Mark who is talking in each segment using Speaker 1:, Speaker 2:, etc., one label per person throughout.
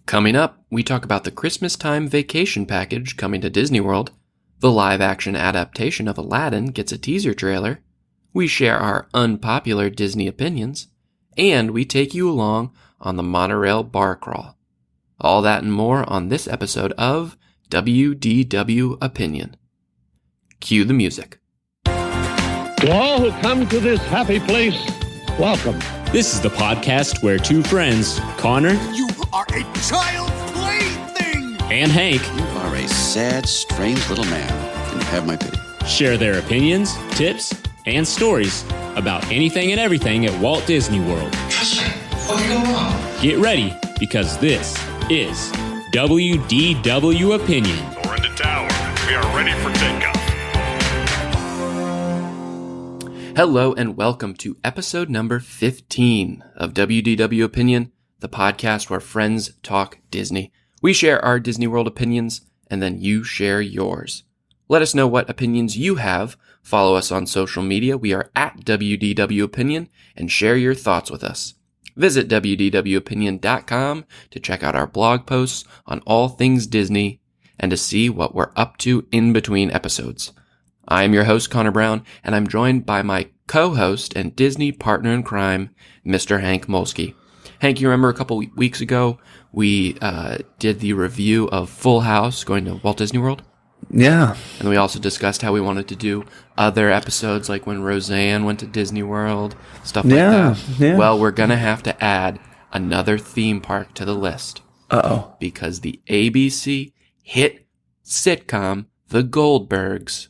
Speaker 1: Coming up, we talk about the Christmas time vacation package coming to Disney World, the live-action adaptation of Aladdin gets a teaser trailer, we share our unpopular Disney opinions, and we take you along on the Monorail Bar Crawl. All that and more on this episode of WDW Opinion. Cue the music.
Speaker 2: To all who come to this happy place, welcome.
Speaker 3: This is the podcast where two friends, Connor,
Speaker 4: You are a child's plaything!
Speaker 3: and Hank,
Speaker 5: You are a sad, strange little man, and have my pity.
Speaker 3: share their opinions, tips, and stories about anything and everything at Walt Disney World.
Speaker 4: Trust me, what could go wrong?
Speaker 3: Get ready, because this is WDW Opinion.
Speaker 6: We're in the tower. We are ready for takeoff.
Speaker 1: Hello and welcome to episode number 15 of WDW Opinion, the podcast where friends talk Disney. We share our Disney World opinions, and then you share yours. Let us know what opinions you have. Follow us on social media. We are at WDW Opinion, and share your thoughts with us. Visit WDWopinion.com to check out our blog posts on all things Disney and to see what we're up to in between episodes. I am your host, Connor Brown, and I'm joined by my co-host and Disney partner in crime, Mr. Hank Molsky. Hank, you remember a couple weeks ago, we did the review of Full House going to Walt Disney World?
Speaker 7: Yeah.
Speaker 1: And we also discussed how we wanted to do other episodes, like when Roseanne went to Disney World, stuff like that.
Speaker 7: Yeah.
Speaker 1: Well, we're going to have to add another theme park to the list.
Speaker 7: Uh-oh.
Speaker 1: Because the ABC hit sitcom, The Goldbergs,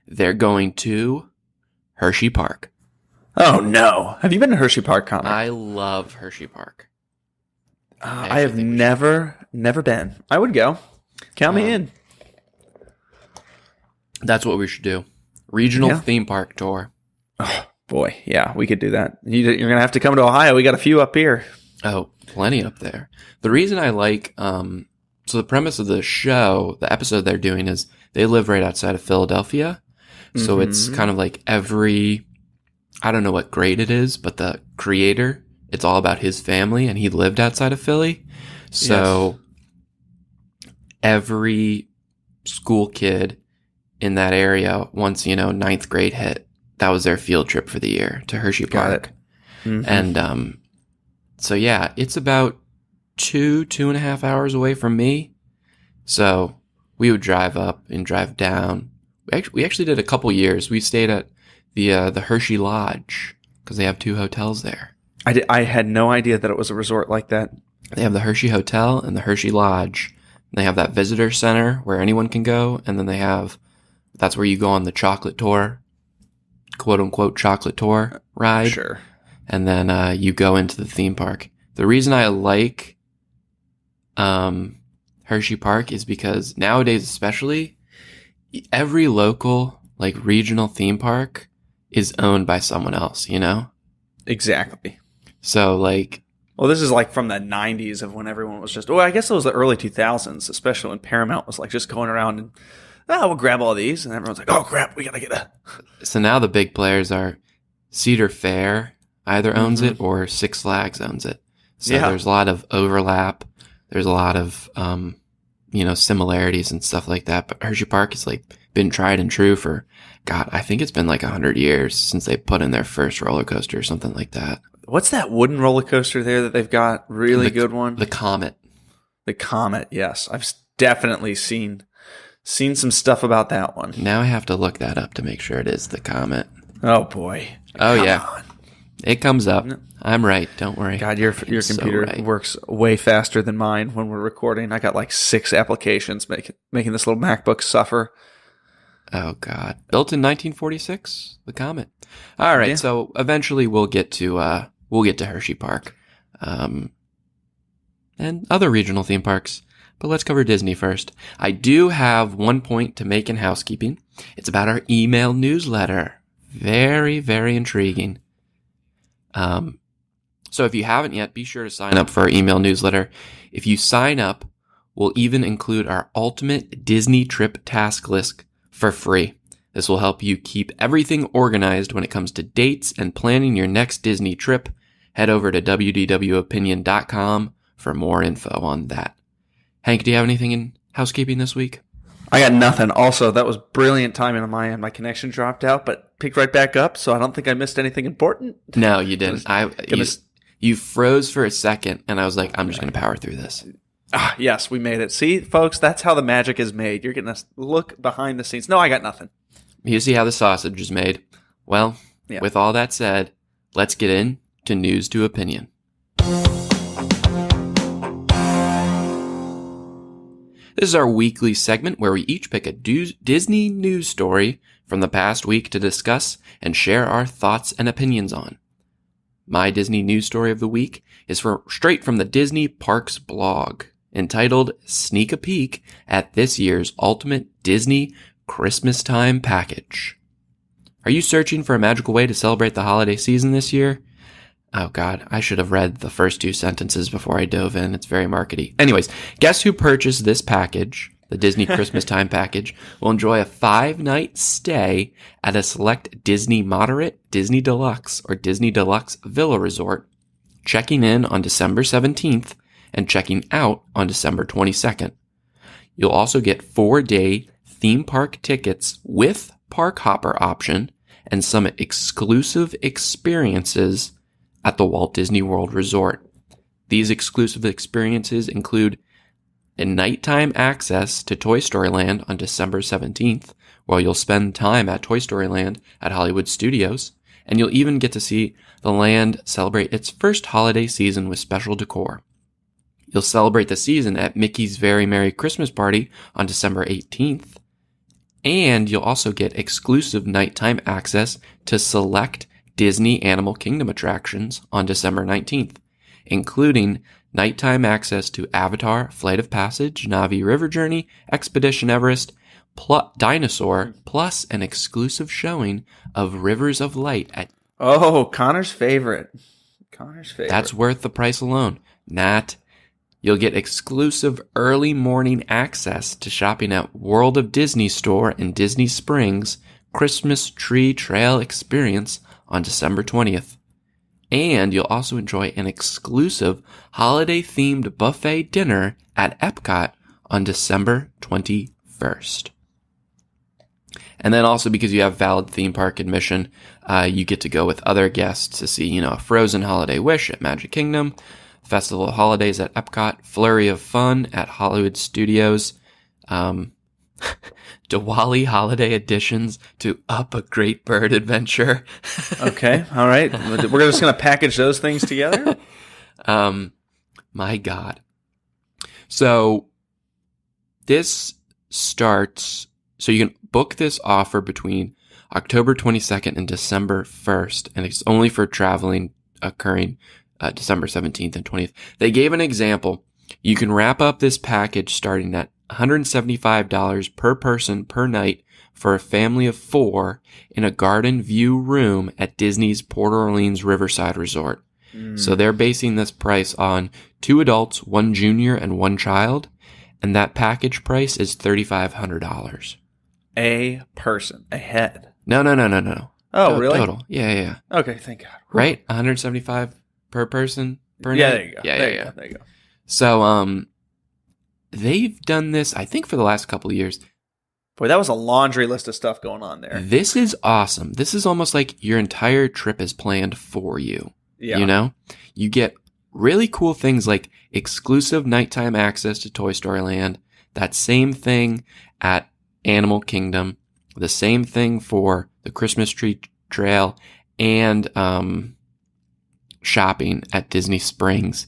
Speaker 1: they're going to Hershey Park.
Speaker 7: Oh, no. Have you been to Hershey Park, Connor?
Speaker 1: I love Hershey Park.
Speaker 7: I have never been. I would go. Count me in.
Speaker 1: That's what we should do. Regional
Speaker 7: Yeah.
Speaker 1: theme park tour.
Speaker 7: Boy, yeah, we could do that. You're going to have to come to Ohio. We got a few up here.
Speaker 1: Oh, plenty up there. The reason I like, so the premise of the show, the episode they're doing is they live right outside of Philadelphia. So it's kind of like I don't know what grade it is, but the creator, it's all about his family and he lived outside of Philly. So every school kid in that area, once, ninth grade hit, that was their field trip for the year to Hershey Park. And, so yeah, it's about 2.5 hours away from me. So we would drive up and drive down. We actually did a couple years. We stayed at the Hershey Lodge because they have 2 hotels there.
Speaker 7: I had no idea that it was a resort like that.
Speaker 1: They have the Hershey Hotel and the Hershey Lodge. They have that visitor center where anyone can go. And then that's where you go on the chocolate tour, quote unquote chocolate tour ride.
Speaker 7: Sure.
Speaker 1: And then you go into the theme park. The reason I like Hershey Park is because nowadays especially, every local, like regional theme park is owned by someone else,
Speaker 7: Exactly.
Speaker 1: So like,
Speaker 7: Well, this is like from the 90s of when everyone was just, I guess it was the early 2000s, especially when Paramount was like just going around and, we'll grab all these. And everyone's like, oh, crap, we got to get that.
Speaker 1: so now the big players are Cedar Fair either owns it or Six Flags owns it. So there's a lot of overlap. There's a lot of, similarities and stuff like that. But Hershey Park has like been tried and true for, God, I think it's been like 100 years since they put in their first roller coaster or something like that.
Speaker 7: What's that wooden roller coaster there that they've got? Really good one?
Speaker 1: The Comet.
Speaker 7: The Comet, yes. I've definitely seen some stuff about that one.
Speaker 1: Now I have to look that up to make sure it is the Comet.
Speaker 7: Oh, boy.
Speaker 1: Oh,
Speaker 7: Come
Speaker 1: yeah.
Speaker 7: on.
Speaker 1: It comes up. I'm right. Don't worry.
Speaker 7: God, your
Speaker 1: It's so
Speaker 7: computer
Speaker 1: right.
Speaker 7: works way faster than mine when we're recording. I got like 6 applications making this little MacBook suffer.
Speaker 1: Oh, God. Built in 1946? The Comet. All right.
Speaker 7: Yeah.
Speaker 1: So eventually we'll get to Hershey Park. And other regional theme parks. But let's cover Disney first. I do have one point to make in housekeeping. It's about our email newsletter. Very, very intriguing. So if you haven't yet, be sure to sign up for our email newsletter. If you sign up, we'll even include our ultimate Disney trip task list for free. This will help you keep everything organized when it comes to dates and planning your next Disney trip. Head over to WDWopinion.com for more info on that. Hank, do you have anything in housekeeping this week?
Speaker 7: I got nothing. Also, that was brilliant timing on my end. My connection dropped out, but picked right back up, so I don't think I missed anything important.
Speaker 1: No, you didn't. You froze for a second, and I was like, I'm just going to power through this.
Speaker 7: Yes, we made it. See, folks, that's how the magic is made. You're getting a look behind the scenes. No, I got nothing.
Speaker 1: You see how the sausage is made. Well, With all that said, let's get into News to Opinion. This is our weekly segment where we each pick a Disney news story from the past week to discuss and share our thoughts and opinions on. My Disney news story of the week is straight from the Disney Parks blog, entitled Sneak a Peek at this year's Ultimate Disney Christmas Time Package. Are you searching for a magical way to celebrate the holiday season this year? Oh God, I should have read the first two sentences before I dove in. It's very markety. Anyways, guess who purchased this package? The Disney Christmas Time Package will enjoy a 5-night stay at a select Disney Moderate, Disney Deluxe, or Disney Deluxe Villa Resort, checking in on December 17th and checking out on December 22nd. You'll also get 4-day theme park tickets with park hopper option and some exclusive experiences at the Walt Disney World Resort. These exclusive experiences include a nighttime access to Toy Story Land on December 17th, where you'll spend time at Toy Story Land at Hollywood Studios, and you'll even get to see the land celebrate its first holiday season with special decor. You'll celebrate the season at Mickey's Very Merry Christmas Party on December 18th, and you'll also get exclusive nighttime access to select Disney Animal Kingdom attractions on December 19th, including nighttime access to Avatar, Flight of Passage, Na'vi River Journey, Expedition Everest, Dinosaur, plus an exclusive showing of Rivers of Light at...
Speaker 7: Oh, Connor's favorite.
Speaker 1: That's worth the price alone. You'll get exclusive early morning access to shopping at World of Disney Store in Disney Springs Christmas Tree Trail Experience on December 20th. And you'll also enjoy an exclusive holiday-themed buffet dinner at Epcot on December 21st. And then also because you have valid theme park admission, you get to go with other guests to see, a Frozen Holiday Wish at Magic Kingdom, Festival of Holidays at Epcot, Flurry of Fun at Hollywood Studios, Diwali holiday editions to Up a Great Bird Adventure.
Speaker 7: Okay, all right. We're just going to package those things together?
Speaker 1: My God. So this starts, so you can book this offer between October 22nd and December 1st, and it's only for traveling occurring December 17th and 20th. They gave an example. You can wrap up this package starting at $175 per person per night for a family of 4 in a garden view room at Disney's Port Orleans Riverside Resort. So they're basing this price on 2 adults, 1 junior, and 1 child, and that package price is $3,500.
Speaker 7: A person, a head.
Speaker 1: No.
Speaker 7: Oh, really?
Speaker 1: Total. Yeah.
Speaker 7: Okay, thank God.
Speaker 1: Right? $175 per person per night?
Speaker 7: There you go.
Speaker 1: Yeah.
Speaker 7: There you go.
Speaker 1: So, they've done this, I think, for the last couple of years.
Speaker 7: Boy, that was a laundry list of stuff going on there.
Speaker 1: This is awesome. This is almost like your entire trip is planned for you.
Speaker 7: Yeah.
Speaker 1: You get really cool things like exclusive nighttime access to Toy Story Land, that same thing at Animal Kingdom, the same thing for the Christmas Tree Trail, and shopping at Disney Springs.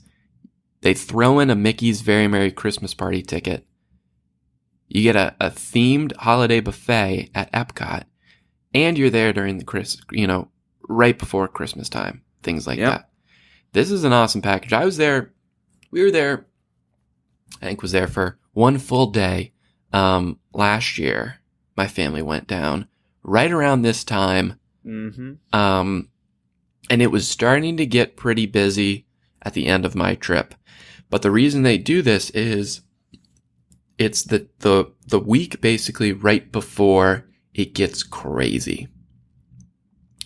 Speaker 1: They throw in a Mickey's Very Merry Christmas Party ticket. You get a themed holiday buffet at Epcot, and you're there during the right before Christmas time. Things like that. This is an awesome package. We were there, I think was there for 1 full day. Last year, my family went down right around this time.
Speaker 7: Mm-hmm.
Speaker 1: And it was starting to get pretty busy at the end of my trip. But the reason they do this is it's the week basically right before it gets crazy.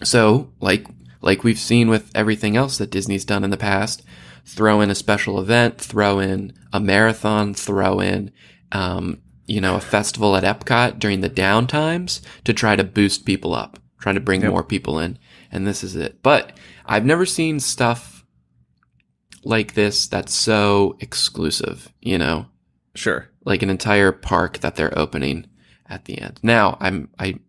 Speaker 1: So, like we've seen with everything else that Disney's done in the past, throw in a special event, throw in a marathon, throw in, a festival at Epcot during the down times to try to boost people up, trying to bring more people in. And this is it. But I've never seen stuff like this that's so exclusive,
Speaker 7: Sure.
Speaker 1: like an entire park that they're opening at the end. Now, I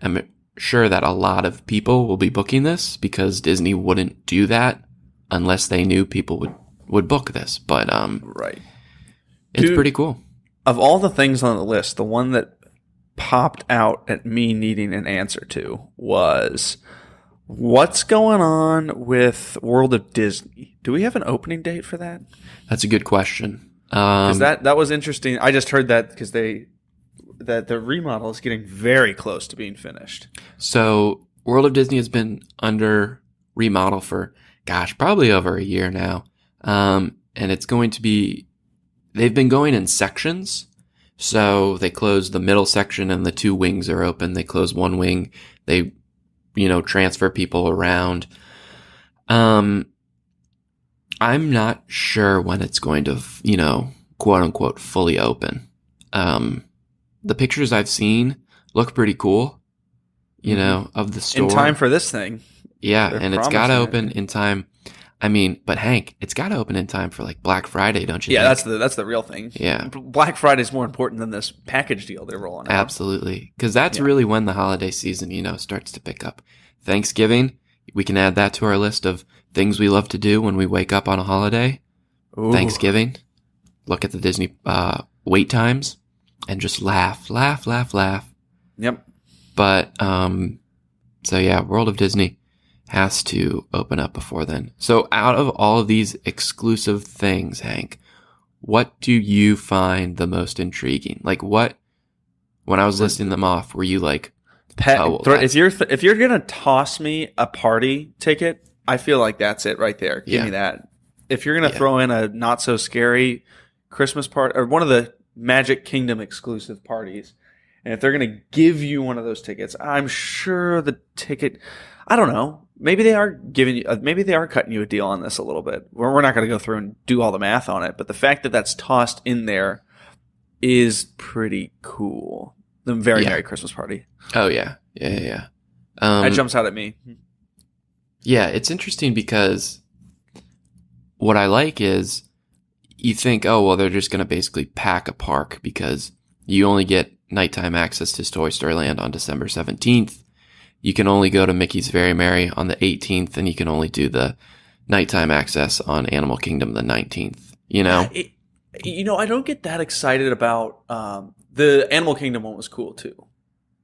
Speaker 1: am sure that a lot of people will be booking this because Disney wouldn't do that unless they knew people would book this. But
Speaker 7: right.
Speaker 1: It's pretty cool.
Speaker 7: Of all the things on the list, the one that popped out at me needing an answer to was, what's going on with World of Disney? Do we have an opening date for that?
Speaker 1: That's a good question.
Speaker 7: Because that was interesting. I just heard that because that the remodel is getting very close to being finished.
Speaker 1: So World of Disney has been under remodel for, probably over a year now. And it's going to be, they've been going in sections. So they close the middle section and the two wings are open. They close one wing. They, transfer people around. I'm not sure when it's going to, quote unquote, fully open. The pictures I've seen look pretty cool, of the store.
Speaker 7: In time for this thing.
Speaker 1: Yeah,
Speaker 7: They're
Speaker 1: and it's got to
Speaker 7: promising
Speaker 1: open in time. But Hank, it's got to open in time for like Black Friday, don't you
Speaker 7: Yeah,
Speaker 1: think?
Speaker 7: that's the real thing.
Speaker 1: Yeah.
Speaker 7: Black Friday is more important than this package deal they're rolling out.
Speaker 1: Absolutely. Because that's really when the holiday season, starts to pick up. Thanksgiving, we can add that to our list of things we love to do when we wake up on a holiday.
Speaker 7: Ooh.
Speaker 1: Thanksgiving, look at the Disney wait times and just laugh.
Speaker 7: Yep.
Speaker 1: But, so yeah, World of Disney has to open up before then. So out of all of these exclusive things, Hank, what do you find the most intriguing? Like when I was listing them off, were you like,
Speaker 7: if you're gonna toss me a party ticket, I feel like that's it right there. Give me that. If you're gonna throw in a not so scary Christmas party or one of the Magic Kingdom exclusive parties, and if they're gonna give you one of those tickets, I'm sure the ticket, I don't know. Maybe they are maybe they are cutting you a deal on this a little bit. We're not going to go through and do all the math on it, but the fact that that's tossed in there is pretty cool. The very Merry Christmas Party.
Speaker 1: Oh yeah. Yeah.
Speaker 7: That jumps out at me.
Speaker 1: Yeah, it's interesting because what I like is you think, oh, well, they're just going to basically pack a park because you only get nighttime access to Toy Story Land on December 17th. You can only go to Mickey's Very Merry on the 18th, and you can only do the nighttime access on Animal Kingdom the 19th,
Speaker 7: I don't get that excited about the Animal Kingdom one was cool, too.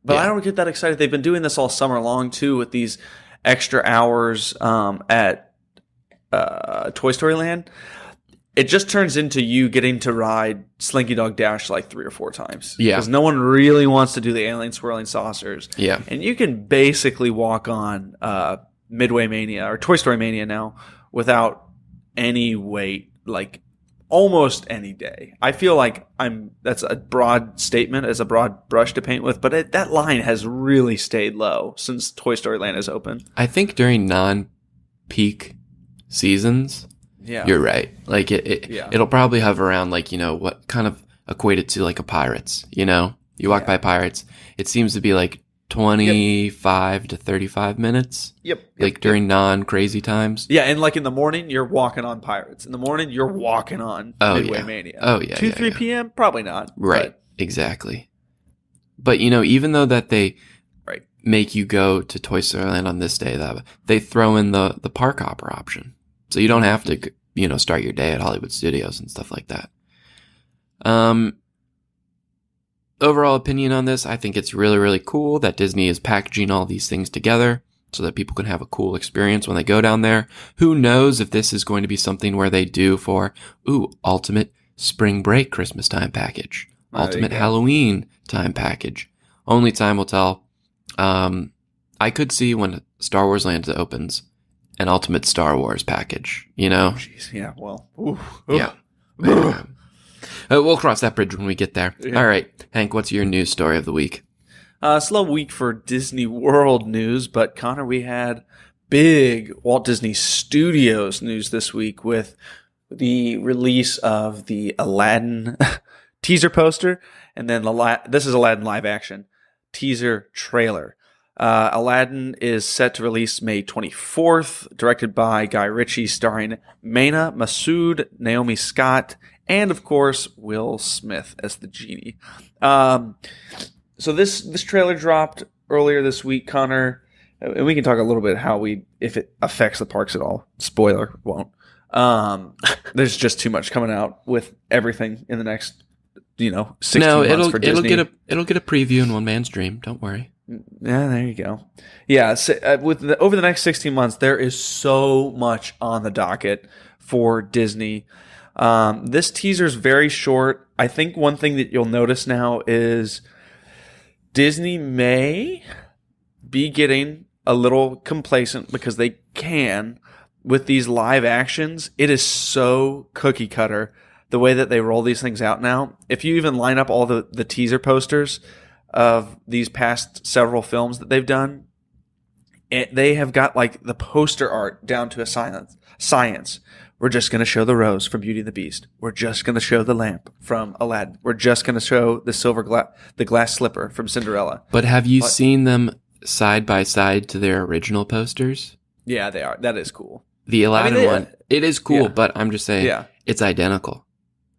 Speaker 7: But I don't get that excited. They've been doing this all summer long, too, with these extra hours at Toy Story Land. It just turns into you getting to ride Slinky Dog Dash like 3 or 4 times.
Speaker 1: Yeah.
Speaker 7: Because no one really wants to do the alien swirling saucers.
Speaker 1: Yeah.
Speaker 7: And you can basically walk on Midway Mania or Toy Story Mania now without any wait, like almost any day. I feel like that's a broad statement, as a broad brush to paint with, but that line has really stayed low since Toy Story Land is open.
Speaker 1: I think during non-peak seasons, you're right. Like it'll probably hover around like, what kind of equated to like a Pirates, you walk by Pirates. It seems to be like 25 to 35 minutes. Like during non-crazy times.
Speaker 7: Yeah. And like in the morning, you're walking on Pirates. In the morning, you're walking on Midway Mania.
Speaker 1: Oh yeah.
Speaker 7: 3 p.m. Probably not.
Speaker 1: Right. Exactly. But even though that they make you go to Toy Story Land on this day, that they throw in the park hopper option. So you don't have to, start your day at Hollywood Studios and stuff like that. Overall opinion on this, I think it's really, really cool that Disney is packaging all these things together so that people can have a cool experience when they go down there. Who knows if this is going to be something where they do for, ultimate spring break Christmas time package, ultimate Halloween time package. Only time will tell. I could see when Star Wars Land opens, an ultimate Star Wars package,
Speaker 7: Jeez, yeah, well. Ooh.
Speaker 1: Yeah. We'll cross that bridge when we get there. Yeah. All right, Hank, what's your news story of the week?
Speaker 7: Slow week for Disney World news, but Connor, we had big Walt Disney Studios news this week with the release of the Aladdin teaser poster, and then this is Aladdin live action teaser trailer. Aladdin is set to release May 24th, directed by Guy Ritchie, starring Mena Massoud, Naomi Scott, and of course Will Smith as the genie. So this trailer dropped earlier this week, Connor, and we can talk a little bit if it affects the parks at all. Spoiler, it won't. There's just too much coming out with everything in the next 16 months for Disney.
Speaker 1: It'll get a preview in one man's dream. Don't worry.
Speaker 7: Yeah, there you go. Yeah, so, over the next 16 months, there is so much on the docket for Disney. This teaser is very short. I think one thing that you'll notice now is Disney may be getting a little complacent because they can with these live actions. It is so cookie cutter the way that they roll these things out now. If you even line up all the teaser posters of these past several films that they've done, they have got like the poster art down to a science. We're just going to show the rose from Beauty and the Beast. We're just going to show the lamp from Aladdin. We're just going to show the glass slipper from Cinderella.
Speaker 1: But have you seen them side by side to their original posters?
Speaker 7: Yeah, they are. That is cool.
Speaker 1: The Aladdin one, it is cool,
Speaker 7: yeah.
Speaker 1: But I'm just saying, it's identical,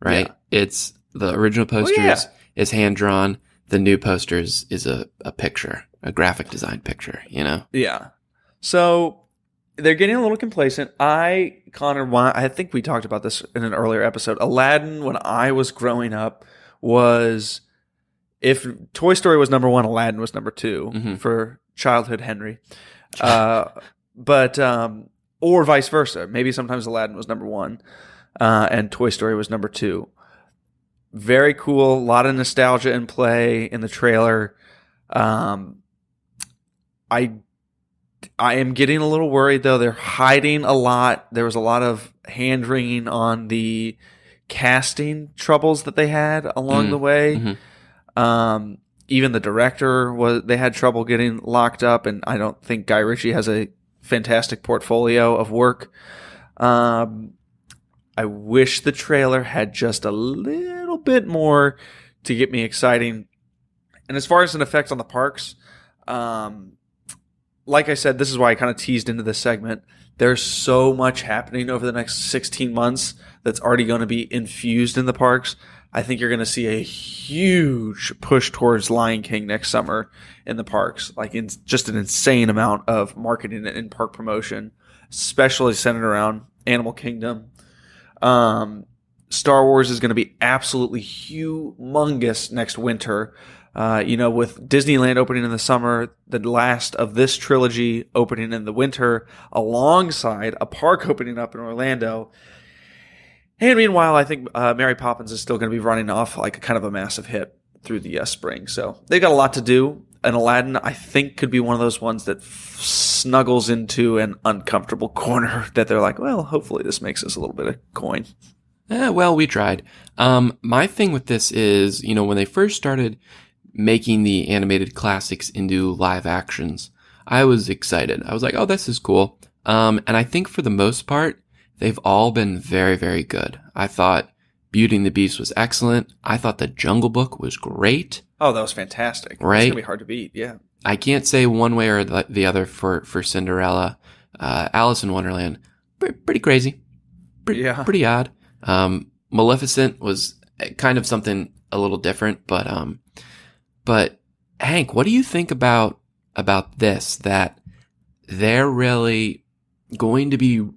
Speaker 1: right? Yeah. It's the original poster is hand drawn. The new posters is a picture, a graphic design picture,
Speaker 7: Yeah. So they're getting a little complacent. Connor, I think we talked about this in an earlier episode. Aladdin, when I was growing up, was, if Toy Story was number one, Aladdin was number two for childhood Henry. Or vice versa. Maybe sometimes Aladdin was number one and Toy Story was number two. Very cool. A lot of nostalgia in play in the trailer. I am getting a little worried, though. They're hiding a lot. There was a lot of hand-wringing on the casting troubles that they had along the way. Even the director, they had trouble getting locked up, and I don't think Guy Ritchie has a fantastic portfolio of work. I wish the trailer had just a little bit more to get me exciting. And as far as an effect on the parks, like I said, this is why I kind of teased into this segment. There's so much happening over the next 16 months that's already going to be infused in the parks. I think you're going to see a huge push towards Lion King next summer in the parks. Just an insane amount of marketing and in-park promotion, especially centered around Animal Kingdom. Star Wars is going to be absolutely humongous next winter. With Disneyland opening in the summer, the last of this trilogy opening in the winter, alongside a park opening up in Orlando. And meanwhile, I think Mary Poppins is still going to be running off like a kind of a massive hit through the spring. So they've got a lot to do. And Aladdin, I think, could be one of those ones that snuggles into an uncomfortable corner that they're like, well, hopefully this makes us a little bit of coin.
Speaker 1: Well, we tried. My thing with this is, when they first started making the animated classics into live actions, I was excited. I was like, oh, this is cool. And I think for the most part, they've all been very, very good. I thought Beauty and the Beast was excellent. I thought The Jungle Book was great.
Speaker 7: Oh, that was fantastic.
Speaker 1: Right?
Speaker 7: It's going to be hard to beat, yeah.
Speaker 1: I can't say one way or the other for Cinderella. Alice in Wonderland, pretty crazy. Pretty odd. Maleficent was kind of something a little different, but Hank, what do you think about this, that they're really going to be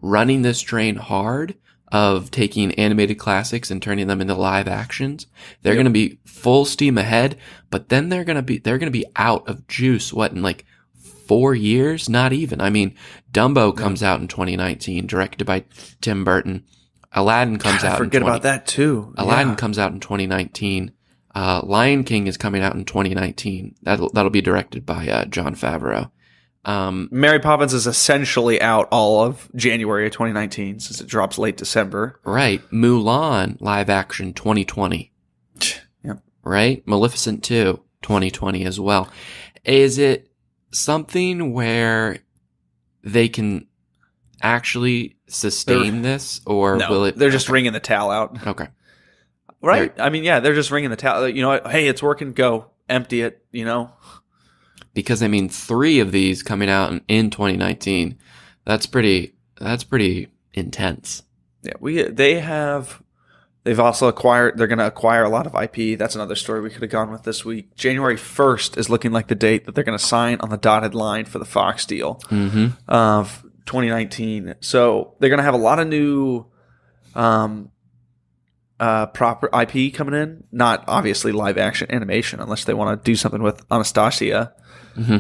Speaker 1: running this train hard of taking animated classics and turning them into live actions? They're going to be full steam ahead, but then they're going to be out of juice, in like 4 years? Not even. I mean, Dumbo comes out in 2019, directed by Tim Burton. Aladdin comes out.
Speaker 7: Forget about that too.
Speaker 1: Aladdin comes out in 2019. Lion King is coming out in 2019. That'll be directed by Jon Favreau.
Speaker 7: Mary Poppins is essentially out all of January of 2019 since it drops late December.
Speaker 1: Right. Mulan live action 2020.
Speaker 7: Yep.
Speaker 1: Right. Maleficent 2 2020 as well. Is it something where they can actually sustain this, or
Speaker 7: No,
Speaker 1: will it?
Speaker 7: they're just wringing the towel out.
Speaker 1: Okay.
Speaker 7: Right? I mean, yeah, they're just wringing the towel. You know what? Hey, it's working. Go. Empty it, you know?
Speaker 1: Because, I mean, 3 of these coming out in 2019, that's pretty intense.
Speaker 7: Yeah, they've also they're going to acquire a lot of IP. That's another story we could have gone with this week. January 1st is looking like the date that they're going to sign on the dotted line for the Fox deal of 2019. So they're going to have a lot of new proper IP coming in. Not obviously live action animation, unless they want to do something with Anastasia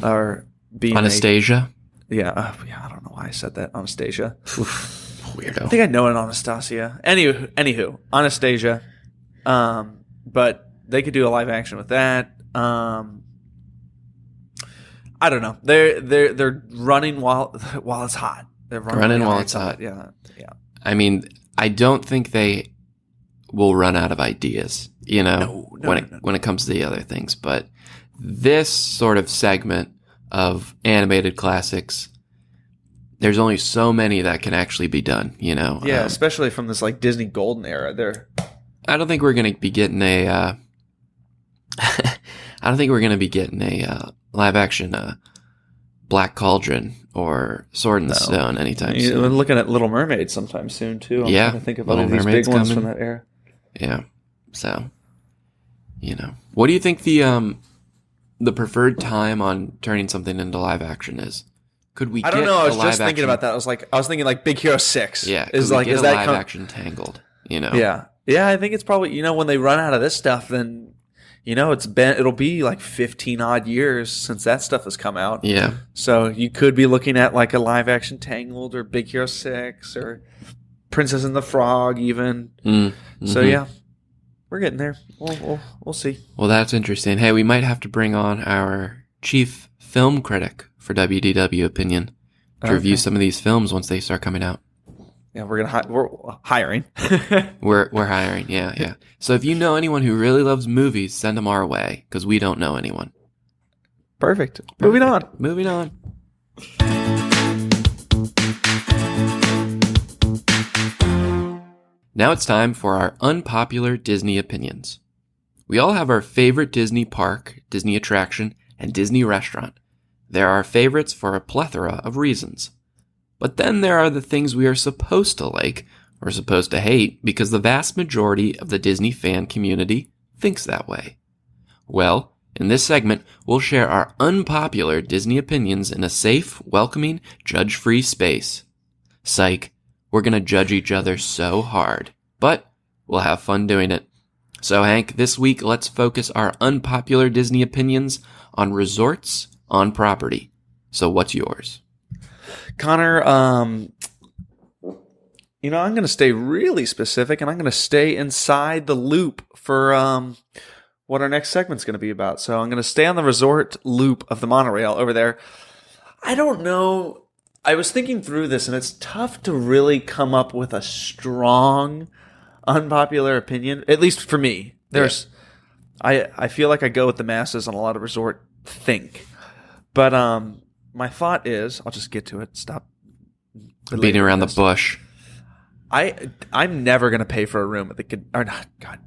Speaker 7: or being
Speaker 1: Anastasia.
Speaker 7: Yeah, I don't know why I said that. Anastasia.
Speaker 1: Weirdo.
Speaker 7: I think I know an Anastasia. Anywho, Anastasia. But they could do a live action with that. I don't know. They're running while it's hot. They're running
Speaker 1: while it's hot.
Speaker 7: Yeah.
Speaker 1: I mean, I don't think they will run out of ideas, when it comes to the other things. But this sort of segment of animated classics, there's only so many that can actually be done,
Speaker 7: Yeah, especially from this like Disney Golden era.
Speaker 1: I don't think we're going to be getting a live action Black Cauldron or Sword in the Stone anytime soon.
Speaker 7: We're looking at Little Mermaid sometime soon too. I'm trying to think of
Speaker 1: Little
Speaker 7: all these
Speaker 1: Mermaid's
Speaker 7: big ones
Speaker 1: coming.
Speaker 7: from that era.
Speaker 1: Yeah. So, what do you think the preferred time on turning something into live action is? Could we?
Speaker 7: I don't know. I was just thinking about that. I was thinking like Big Hero 6.
Speaker 1: Yeah.
Speaker 7: Is that
Speaker 1: live action Tangled?
Speaker 7: Yeah. Yeah. I think it's probably when they run out of this stuff, then it'll be like 15 odd years since that stuff has come out.
Speaker 1: Yeah.
Speaker 7: So you could be looking at like a live action Tangled or Big Hero 6 or Princess and the Frog even. So yeah, we're getting there. We'll see.
Speaker 1: Well, that's interesting. Hey, we might have to bring on our chief film critic for WDW Opinion to review some of these films once they start coming out.
Speaker 7: Yeah, we're hiring.
Speaker 1: we're hiring. Yeah. So if you know anyone who really loves movies, send them our way because we don't know anyone.
Speaker 7: Perfect. Moving on.
Speaker 1: Now it's time for our unpopular Disney opinions. We all have our favorite Disney park, Disney attraction, and Disney restaurant. They're our favorites for a plethora of reasons. But then there are the things we are supposed to like or supposed to hate because the vast majority of the Disney fan community thinks that way. Well, in this segment, we'll share our unpopular Disney opinions in a safe, welcoming, judge-free space. Psych, we're going to judge each other so hard, but we'll have fun doing it. So Hank, this week let's focus our unpopular Disney opinions on resorts on property. So what's yours?
Speaker 7: Connor, I'm going to stay really specific, and I'm going to stay inside the loop for what our next segment's going to be about. So I'm going to stay on the resort loop of the monorail over there. I don't know. I was thinking through this, and it's tough to really come up with a strong, unpopular opinion, at least for me. I feel like I go with the masses on a lot of resort think. But my thought is, I'll just get to it. Stop
Speaker 1: beating around the bush.
Speaker 7: I'm never going to pay for a room at the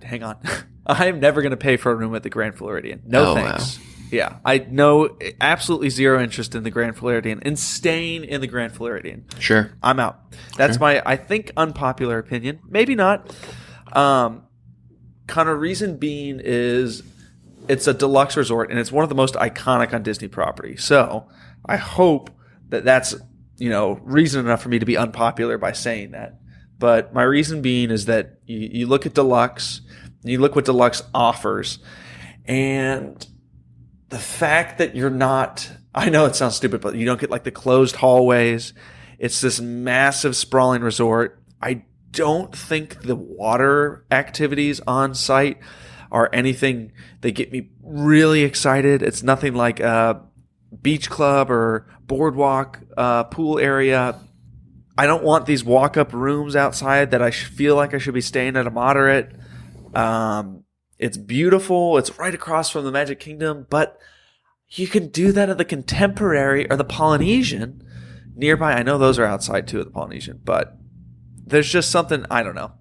Speaker 7: hang on. I'm never going to pay for a room at the Grand Floridian. No thanks. Wow. Yeah, I know absolutely zero interest in the Grand Floridian and staying in the Grand Floridian.
Speaker 1: Sure.
Speaker 7: I'm out. That's my, I think, unpopular opinion. Maybe not. Kind of reason being is it's a deluxe resort and it's one of the most iconic on Disney property. So I hope that that's, reason enough for me to be unpopular by saying that. But my reason being is that you look at deluxe, you look what deluxe offers, and the fact that you're not, I know it sounds stupid, but you don't get like the closed hallways. It's this massive sprawling resort. I don't think the water activities on site are anything that get me really excited. It's nothing like a beach club or boardwalk pool area. I don't want these walk-up rooms outside that I feel like I should be staying at a moderate. It's beautiful. It's right across from the Magic Kingdom, but you can do that at the Contemporary or the Polynesian. nearby. I know those are outside too at the Polynesian, but there's just something, I don't know.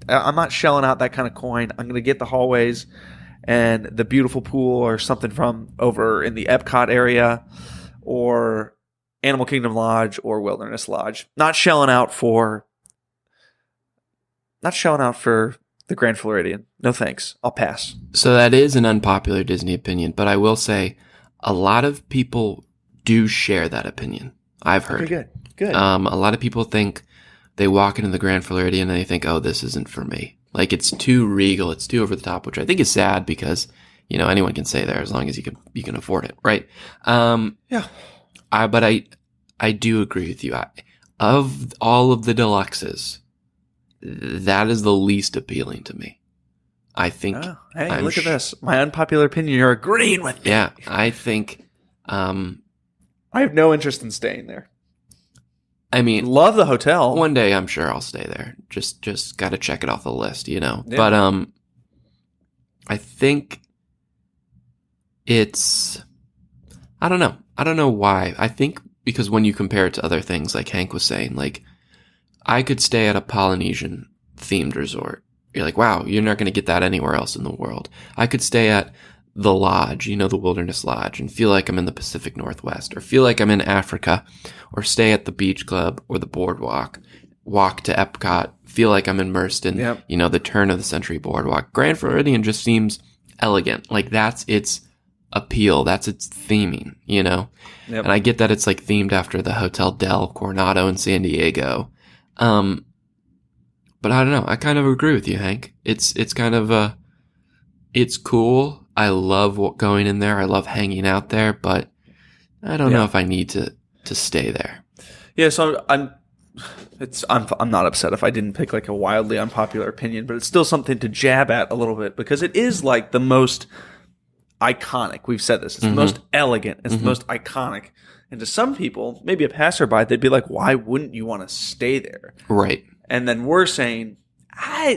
Speaker 7: I'm not shelling out that kind of coin. I'm going to get the hallways and the beautiful pool or something from over in the Epcot area or Animal Kingdom Lodge or Wilderness Lodge. Not shelling out for the Grand Floridian. No thanks. I'll pass.
Speaker 1: So that is an unpopular Disney opinion, but I will say a lot of people do share that opinion. I've heard.
Speaker 7: Okay, good.
Speaker 1: A lot of people think they walk into the Grand Floridian and they think, oh, this isn't for me. Like, it's too regal, it's too over the top, which I think is sad because, anyone can stay there as long as you can afford it, right?
Speaker 7: Yeah.
Speaker 1: But I do agree with you. Of all of the deluxes, that is the least appealing to me. I think.
Speaker 7: Oh, hey, look at this. My unpopular opinion. You're agreeing with me.
Speaker 1: Yeah, I think.
Speaker 7: I have no interest in staying there.
Speaker 1: I mean,
Speaker 7: love the hotel.
Speaker 1: One day, I'm sure I'll stay there. Just got to check it off the list,
Speaker 7: Yeah.
Speaker 1: But I think it's. I don't know. I don't know why. I think because when you compare it to other things, like Hank was saying, like I could stay at a Polynesian themed resort. You're like, wow, you're not going to get that anywhere else in the world. I could stay at the lodge, the Wilderness Lodge, and feel like I'm in the Pacific Northwest, or feel like I'm in Africa, or stay at the beach club or the boardwalk, walk to Epcot, feel like I'm immersed in, the turn of the century boardwalk. Grand Floridian just seems elegant. Like that's its appeal. That's its theming, Yep. And I get that it's like themed after the Hotel Del Coronado in San Diego. But I don't know. I kind of agree with you, Hank. It's kind of it's cool. I love going in there. I love hanging out there, but I don't know if I need to stay there.
Speaker 7: Yeah, so I'm not upset if I didn't pick like a wildly unpopular opinion, but it's still something to jab at a little bit because it is like the most iconic. We've said this. It's the most elegant. It's the most iconic. And to some people, maybe a passerby, they'd be like, why wouldn't you want to stay there?
Speaker 1: Right.
Speaker 7: And then we're saying,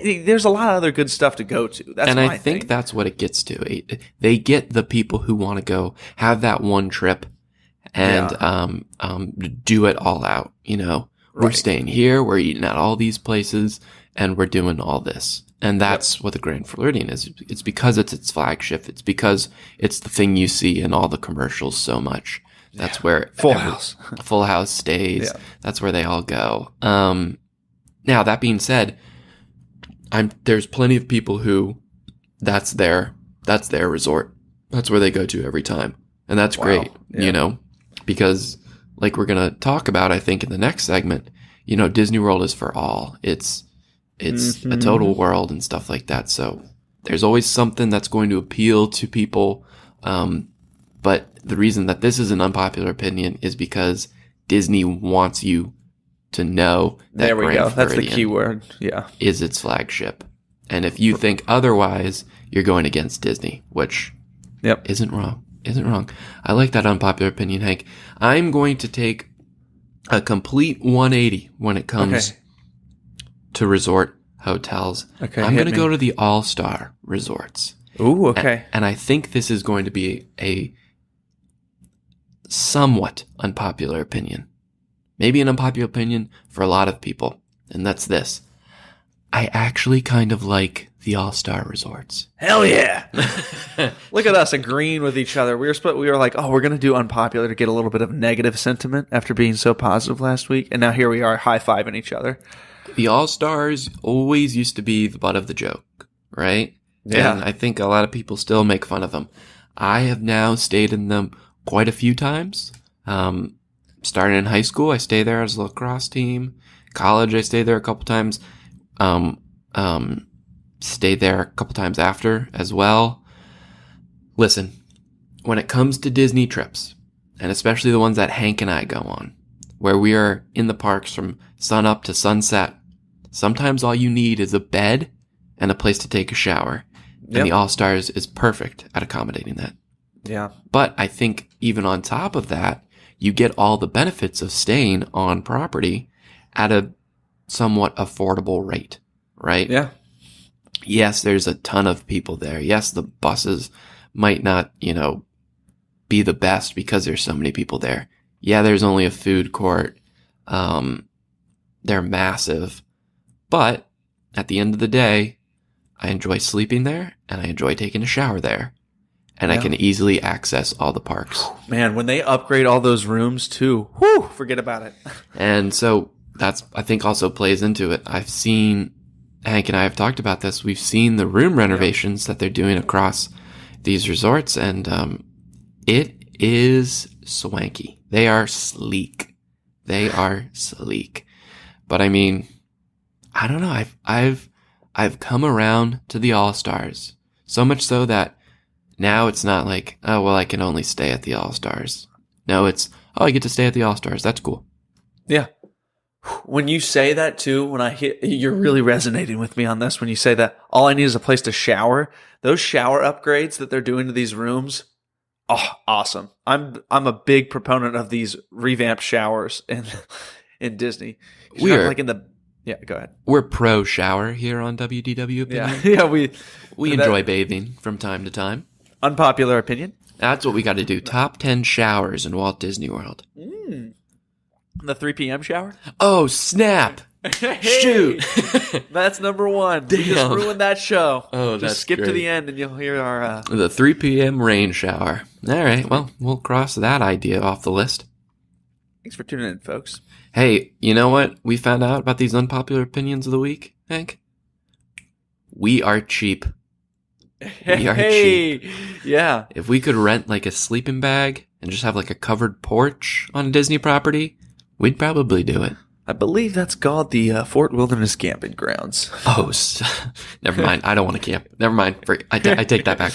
Speaker 7: there's a lot of other good stuff to go to. That's
Speaker 1: I think that's what it gets to. They get the people who want to go have that one trip and do it all out. We're staying here, we're eating at all these places, and we're doing all this. And that's what the Grand Floridian is. It's because it's its flagship. It's because it's the thing you see in all the commercials so much. That's where
Speaker 7: Full
Speaker 1: House stays. Yeah. That's where they all go. Now, that being said, there's plenty of people who that's their resort. That's where they go to every time. And that's great, because like we're going to talk about, I think in the next segment, Disney World is for all. It's a total world and stuff like that. So there's always something that's going to appeal to people. But the reason that this is an unpopular opinion is because Disney wants you to know that
Speaker 7: there we
Speaker 1: Grand
Speaker 7: go.
Speaker 1: Floridian
Speaker 7: That's the key word. Yeah.
Speaker 1: is its flagship. And if you think otherwise, you're going against Disney, which isn't wrong. Isn't wrong. I like that unpopular opinion, Hank. I'm going to take a complete 180 when it comes to resort hotels.
Speaker 7: Okay,
Speaker 1: I'm going to go to the all-star resorts.
Speaker 7: Ooh, okay.
Speaker 1: And I think this is going to be a somewhat unpopular opinion. Maybe an unpopular opinion for a lot of people. And that's this. I actually kind of like the all-star resorts.
Speaker 7: Hell yeah. Look at us agreeing with each other. We were like, oh, we're going to do unpopular to get a little bit of negative sentiment after being so positive last week. And now here we are high-fiving each other.
Speaker 1: The all-stars always used to be the butt of the joke, right?
Speaker 7: Yeah.
Speaker 1: And I think a lot of people still make fun of them. I have now stayed in them quite a few times. Starting in high school, I stayed there as a lacrosse team. College, I stayed there a couple times. Stayed there a couple times after as well. Listen, when it comes to Disney trips, and especially the ones that Hank and I go on, where we are in the parks from sun up to sunset, sometimes all you need is a bed and a place to take a shower. And the All-Stars is perfect at accommodating that.
Speaker 7: Yeah.
Speaker 1: But I think even on top of that, you get all the benefits of staying on property at a somewhat affordable rate, right?
Speaker 7: Yeah.
Speaker 1: Yes, there's a ton of people there. Yes, the buses might not, be the best because there's so many people there. Yeah, there's only a food court. They're massive. But at the end of the day, I enjoy sleeping there and I enjoy taking a shower there. And I can easily access all the parks.
Speaker 7: Man, when they upgrade all those rooms too, whew, forget about it.
Speaker 1: And so that's, I think, also plays into it. I've seen, Hank and I have talked about this. We've seen the room renovations that they're doing across these resorts, and it is swanky. They are sleek. They are sleek. But I mean, I don't know. I've come around to the All-Stars. So much so that now it's not like, oh, well, I can only stay at the All-Stars. No, it's, oh, I get to stay at the All-Stars. That's cool.
Speaker 7: Yeah. When you say that too, you're really resonating with me on this. When you say that all I need is a place to shower, those shower upgrades that they're doing to these rooms, oh, awesome. I'm a big proponent of these revamped showers in Disney.
Speaker 1: We are,
Speaker 7: yeah, go ahead.
Speaker 1: We're pro shower here on WDW Opinion.
Speaker 7: Yeah,
Speaker 1: we enjoy bathing from time to time.
Speaker 7: Unpopular opinion.
Speaker 1: That's what we got to do. Top 10 showers in Walt Disney World.
Speaker 7: The 3 p.m. shower?
Speaker 1: Oh, snap. Shoot.
Speaker 7: That's number one.
Speaker 1: Damn.
Speaker 7: We just ruined that show.
Speaker 1: Oh,
Speaker 7: just
Speaker 1: that's
Speaker 7: skip
Speaker 1: great.
Speaker 7: to the end and you'll hear our...
Speaker 1: The 3 p.m. rain shower. All right, well, we'll cross that idea off the list.
Speaker 7: Thanks for tuning in, folks.
Speaker 1: Hey, you know what we found out about these unpopular opinions of the week, Hank? We are cheap. We are cheap.
Speaker 7: Yeah.
Speaker 1: If we could rent like a sleeping bag and just have like a covered porch on a Disney property, we'd probably do it.
Speaker 7: I believe that's called the Fort Wilderness Camping Grounds.
Speaker 1: Oh, never mind. I don't want to camp. Never mind. I take that back.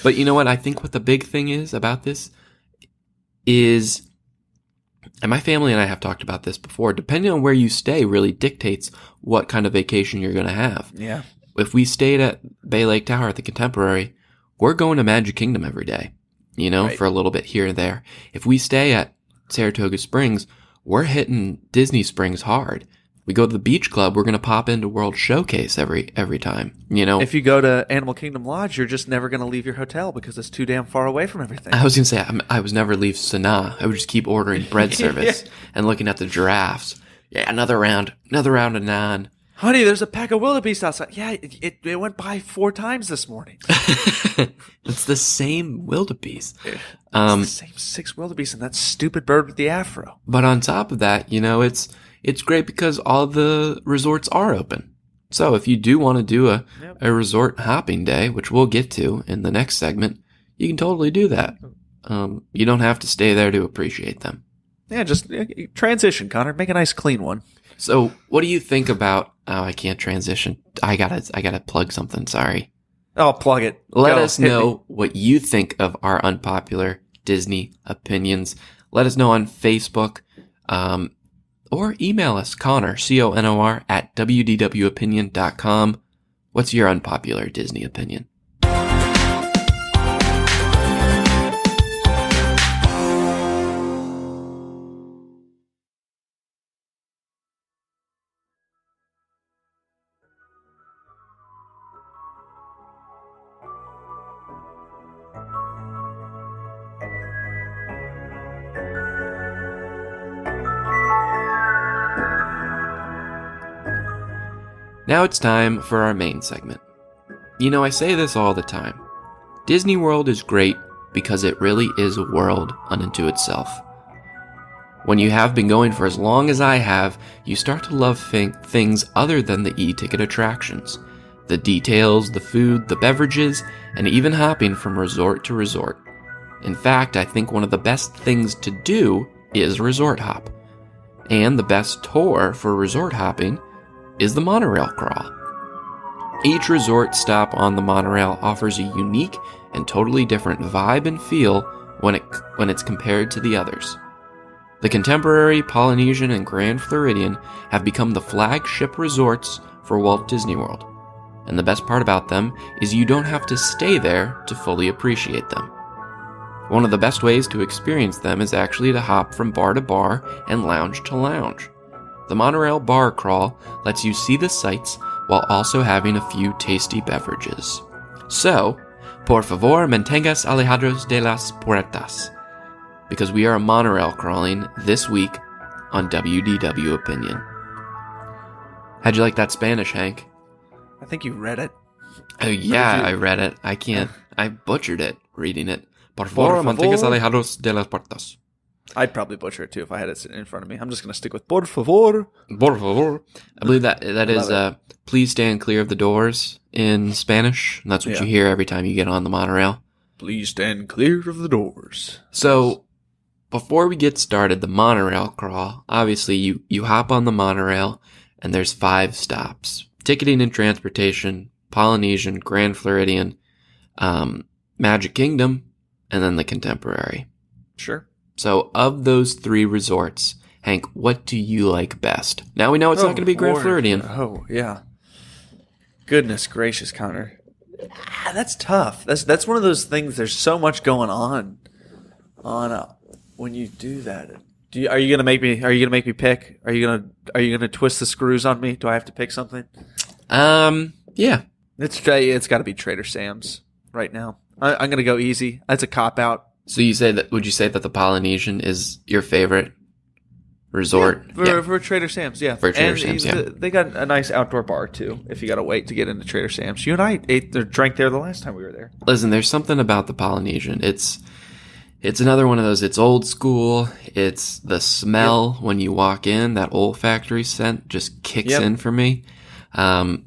Speaker 1: But you know what? I think what the big thing is about this is, and my family and I have talked about this before, depending on where you stay really dictates what kind of vacation you're going to have.
Speaker 7: Yeah.
Speaker 1: If we stayed at Bay Lake Tower at the Contemporary, we're going to Magic Kingdom every day, right, for a little bit here and there. If we stay at Saratoga Springs, we're hitting Disney Springs hard. We go to the Beach Club, we're going to pop into World Showcase every time,
Speaker 7: If you go to Animal Kingdom Lodge, you're just never going to leave your hotel because it's too damn far away from everything.
Speaker 1: I was going to say, I would never leave Sanaa. I would just keep ordering bread service and looking at the giraffes. Yeah, another round of naan.
Speaker 7: Honey, there's a pack of wildebeest outside. Yeah, it went by 4 times this morning.
Speaker 1: It's the same wildebeest.
Speaker 7: It's the same 6 wildebeest and that stupid bird with the afro.
Speaker 1: But on top of that, it's great because all the resorts are open. So if you do want to do a resort hopping day, which we'll get to in the next segment, you can totally do that. You don't have to stay there to appreciate them.
Speaker 7: Yeah, just transition, Connor. Make a nice clean one.
Speaker 1: So what do you think about... Oh, I can't transition. I gotta plug something. Sorry.
Speaker 7: Oh, plug it.
Speaker 1: Let us know what you think of our unpopular Disney opinions. Let us know on Facebook, or email us, Connor, CONOR, at WDWopinion.com. What's your unpopular Disney opinion? Now it's time for our main segment. I say this all the time. Disney World is great because it really is a world unto itself. When you have been going for as long as I have, you start to love things other than the e-ticket attractions. The details, the food, the beverages, and even hopping from resort to resort. In fact, I think one of the best things to do is resort hop. And the best tour for resort hopping is the Monorail Crawl. Each resort stop on the monorail offers a unique and totally different vibe and feel when it's compared to the others. The Contemporary, Polynesian, and Grand Floridian have become the flagship resorts for Walt Disney World. And the best part about them is you don't have to stay there to fully appreciate them. One of the best ways to experience them is actually to hop from bar to bar and lounge to lounge. The Monorail Bar Crawl lets you see the sights while also having a few tasty beverages. So, por favor, mantengas alejados de las puertas. because we are monorail crawling this week on WDW Opinion. How'd you like that Spanish, Hank?
Speaker 7: I think you read it.
Speaker 1: Oh, yeah, I read it. I butchered it reading it. Por favor, manténgase alejados de las puertas.
Speaker 7: I'd probably butcher it too if I had it sitting in front of me. I'm just going to stick with por favor.
Speaker 1: Por favor. I believe that is please stand clear of the doors in Spanish. And that's what you hear every time you get on the monorail.
Speaker 7: Please stand clear of the doors.
Speaker 1: So, before we get started, the monorail crawl, obviously you hop on the monorail and there's 5 stops. Ticketing and transportation, Polynesian, Grand Floridian, Magic Kingdom, and then the Contemporary.
Speaker 7: Sure.
Speaker 1: So, of those 3 resorts, Hank, what do you like best? Now we know it's not going to be Grand Floridian.
Speaker 7: Oh, yeah. Goodness gracious, Connor. That's tough. That's one of those things. There's so much going on when you do that. Are you gonna make me pick? Are you gonna twist the screws on me? Do I have to pick something?
Speaker 1: Yeah.
Speaker 7: It's got to be Trader Sam's right now. I'm gonna go easy. That's a cop out.
Speaker 1: So would you say that the Polynesian is your favorite resort?
Speaker 7: Yeah, for Trader Sam's, yeah.
Speaker 1: For Trader Sam's, yeah.
Speaker 7: They got a nice outdoor bar too. If you got to wait to get into Trader Sam's, you and I drank there the last time we were there.
Speaker 1: Listen, there's something about the Polynesian. It's another one of those. It's old school. It's the smell when you walk in. That olfactory scent just kicks in for me. And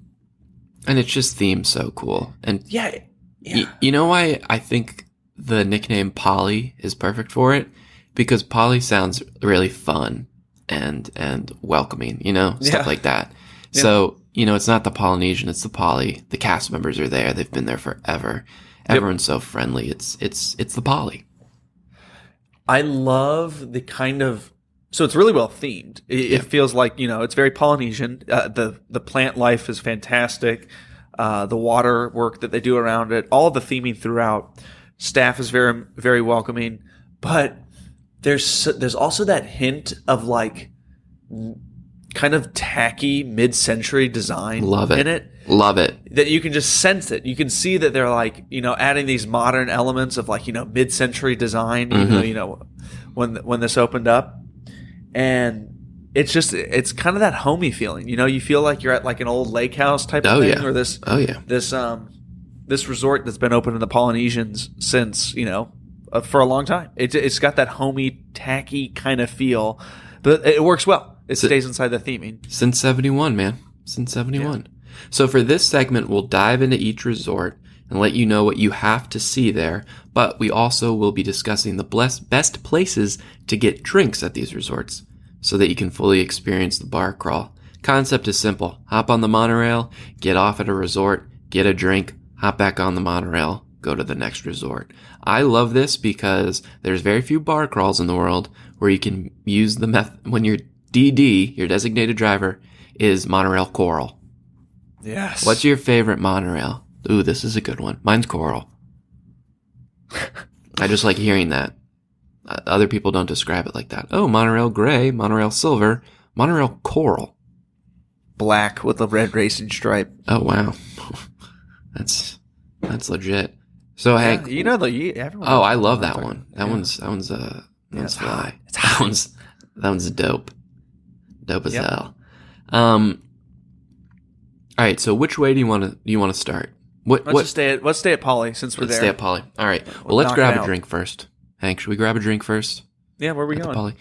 Speaker 1: it's just themed so cool. And you know why I think the nickname Poly is perfect for it? Because Poly sounds really fun and welcoming, stuff like that. Yeah. So, it's not the Polynesian, it's the Poly. The cast members are there. They've been there forever. Everyone's so friendly. It's the Poly.
Speaker 7: I love the kind of, so it's really well themed. It feels like, it's very Polynesian. The plant life is fantastic. The water work that they do around it, all the theming throughout. Staff is very, very welcoming, but there's also that hint of like kind of tacky mid-century design in it.
Speaker 1: Love it.
Speaker 7: That you can just sense it. You can see that they're like, adding these modern elements of like, mid-century design, when this opened up. And it's kind of that homey feeling. You feel like you're at like an old lake house type of thing, or this resort that's been open in the Polynesians since, for a long time. It's got that homey, tacky kind of feel, but it works well. It stays inside the theming.
Speaker 1: Since 71, man. Since 71. Yeah. So for this segment, we'll dive into each resort and let you know what you have to see there, but we also will be discussing the best places to get drinks at these resorts so that you can fully experience the bar crawl. Concept is simple. Hop on the monorail, get off at a resort, get a drink, hop back on the monorail, go to the next resort. I love this because there's very few bar crawls in the world where you can use the method when your DD, your designated driver, is monorail coral.
Speaker 7: Yes.
Speaker 1: What's your favorite monorail? Ooh, this is a good one. Mine's coral. I just like hearing that. Other people don't describe it like that. Oh, monorail gray, monorail silver, monorail coral.
Speaker 7: Black with a red racing stripe.
Speaker 1: Oh, wow. That's legit. So Hank,
Speaker 7: everyone.
Speaker 1: Oh, I love that one. That one's fly. That one's dope. Dope as hell. All right. So which way do you want to start?
Speaker 7: Let's stay at Poly since we're there.
Speaker 1: Stay at Poly. All right. Well, let's grab a drink first. Hank, should we grab a drink first?
Speaker 7: Yeah. Where are we going?
Speaker 1: Poly.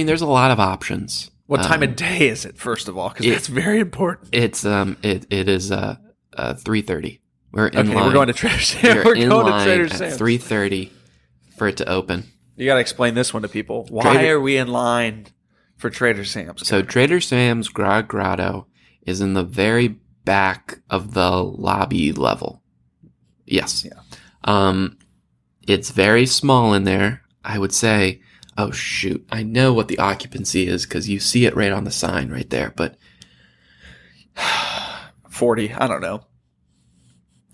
Speaker 1: There's a lot of options.
Speaker 7: What time of day is it? First of all, because that's very important.
Speaker 1: It's it is 3:30. We're in line.
Speaker 7: We're going to Trader Sam's.
Speaker 1: We're in line at 3:30 for it to open.
Speaker 7: You got to explain this one to people. Why are we in line for Trader Sam's?
Speaker 1: So Trader Sam's Grotto is in the very back of the lobby level. Yes. Yeah. It's very small in there. I would say, oh shoot, I know what the occupancy is because you see it right on the sign right there, but
Speaker 7: 40, I don't know.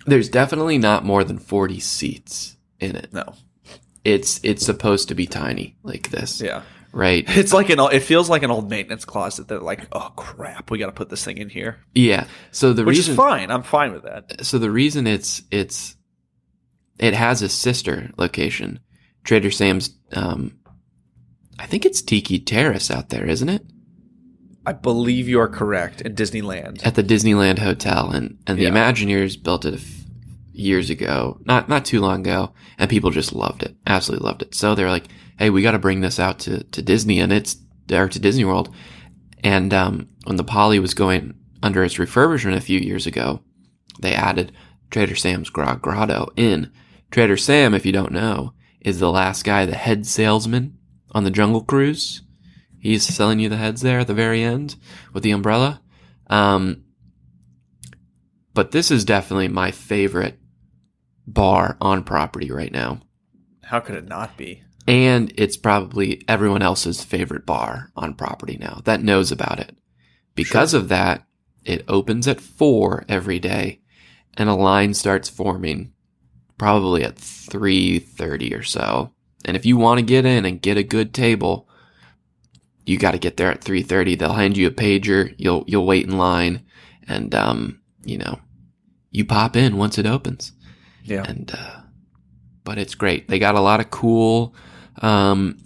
Speaker 1: There's definitely not more than 40 seats in it.
Speaker 7: No.
Speaker 1: It's supposed to be tiny like this.
Speaker 7: Yeah.
Speaker 1: Right.
Speaker 7: It feels like an old maintenance closet. They're like, oh crap, we got to put this thing in here.
Speaker 1: Yeah. So
Speaker 7: Which is fine. I'm fine with that.
Speaker 1: So the reason it has a sister location Trader Sam's, I think it's Tiki Terrace out there, isn't it?
Speaker 7: I believe you are correct, in Disneyland.
Speaker 1: At the Disneyland Hotel. And the Imagineers built it years ago, not too long ago, and people just loved it, absolutely loved it. So they're like, hey, we got to bring this out to Disney, or to Disney World. And when the Poly was going under its refurbishment a few years ago, they added Trader Sam's Grog Grotto in. Trader Sam, if you don't know, is the last guy, the head salesman on the Jungle Cruise. He's selling you the heads there at the very end with the umbrella. But this is definitely my favorite bar on property right now.
Speaker 7: How could it not be?
Speaker 1: And it's probably everyone else's favorite bar on property now that knows about it. Because of that, it opens at 4 every day, and a line starts forming probably at 3:30 or so. And if you want to get in and get a good table, you got to get there at 3:30. They'll hand you a pager. You'll wait in line, and you pop in once it opens.
Speaker 7: Yeah.
Speaker 1: And but it's great. They got a lot of cool kind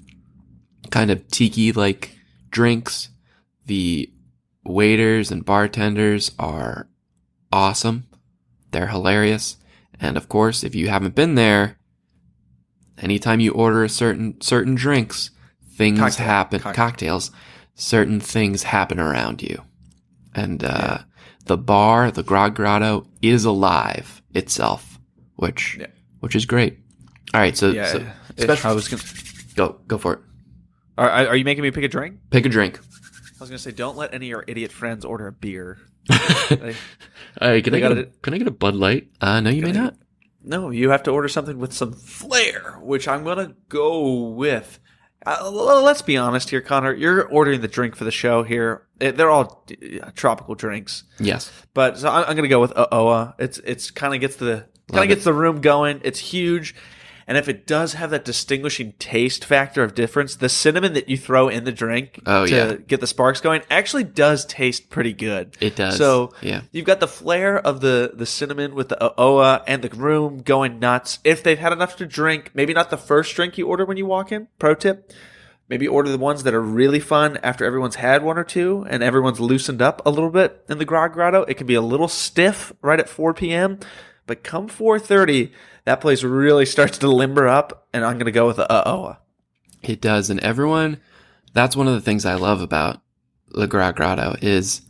Speaker 1: of tiki-like drinks. The waiters and bartenders are awesome. They're hilarious. And of course, if you haven't been there, anytime you order a certain drinks, things happen. Cocktails. Certain things happen around you. And the bar, the Grog Grotto, is alive itself, which is great. All right, so
Speaker 7: I was gonna
Speaker 1: go for it.
Speaker 7: Are you making me pick a drink?
Speaker 1: Pick a drink.
Speaker 7: I was gonna say, don't let any of your idiot friends order a beer.
Speaker 1: Can I get a Bud Light? No, you may not.
Speaker 7: No, you have to order something with some flair, which I'm gonna go with. Let's be honest here, Connor. You're ordering the drink for the show here. They're all tropical drinks.
Speaker 1: Yes,
Speaker 7: but so I'm gonna go with Oa. It's kind of gets the room going. It's huge. And if it does have that distinguishing taste factor of difference, the cinnamon that you throw in the drink to get the sparks going actually does taste pretty good.
Speaker 1: It does.
Speaker 7: So you've got the flair of the cinnamon with the Oa and the room going nuts. If they've had enough to drink, maybe not the first drink you order when you walk in. Pro tip, maybe order the ones that are really fun after everyone's had one or two and everyone's loosened up a little bit in the Grog Grotto. It can be a little stiff right at 4 p.m., but come 4:30, that place really starts to limber up, and I'm going to go with the Oa.
Speaker 1: It does, and everyone, that's one of the things I love about the Grog Grotto is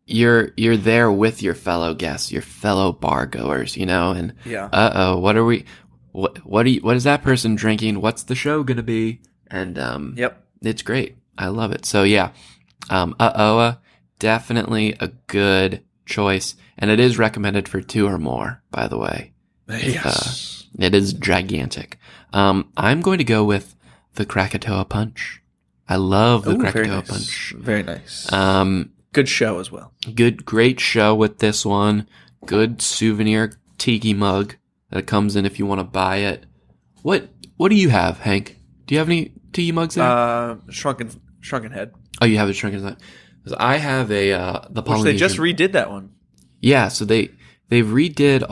Speaker 1: you're there with your fellow guests, your fellow bar goers, and what is that person drinking? What's the show going to be? And it's great. I love it. So Oa, definitely a good choice. And it is recommended for 2 or more, by the way.
Speaker 7: Yes.
Speaker 1: It is gigantic. I'm going to go with the Krakatoa Punch. I love the Krakatoa Punch.
Speaker 7: Very nice. Good show as well.
Speaker 1: Great show with this one. Good souvenir tiki mug that comes in if you want to buy it. What do you have, Hank? Do you have any tiki mugs there?
Speaker 7: Shrunken Head.
Speaker 1: Oh, you have a Shrunken Head. Because I have the Polynesian.
Speaker 7: Which they just redid that one.
Speaker 1: Yeah, so they redid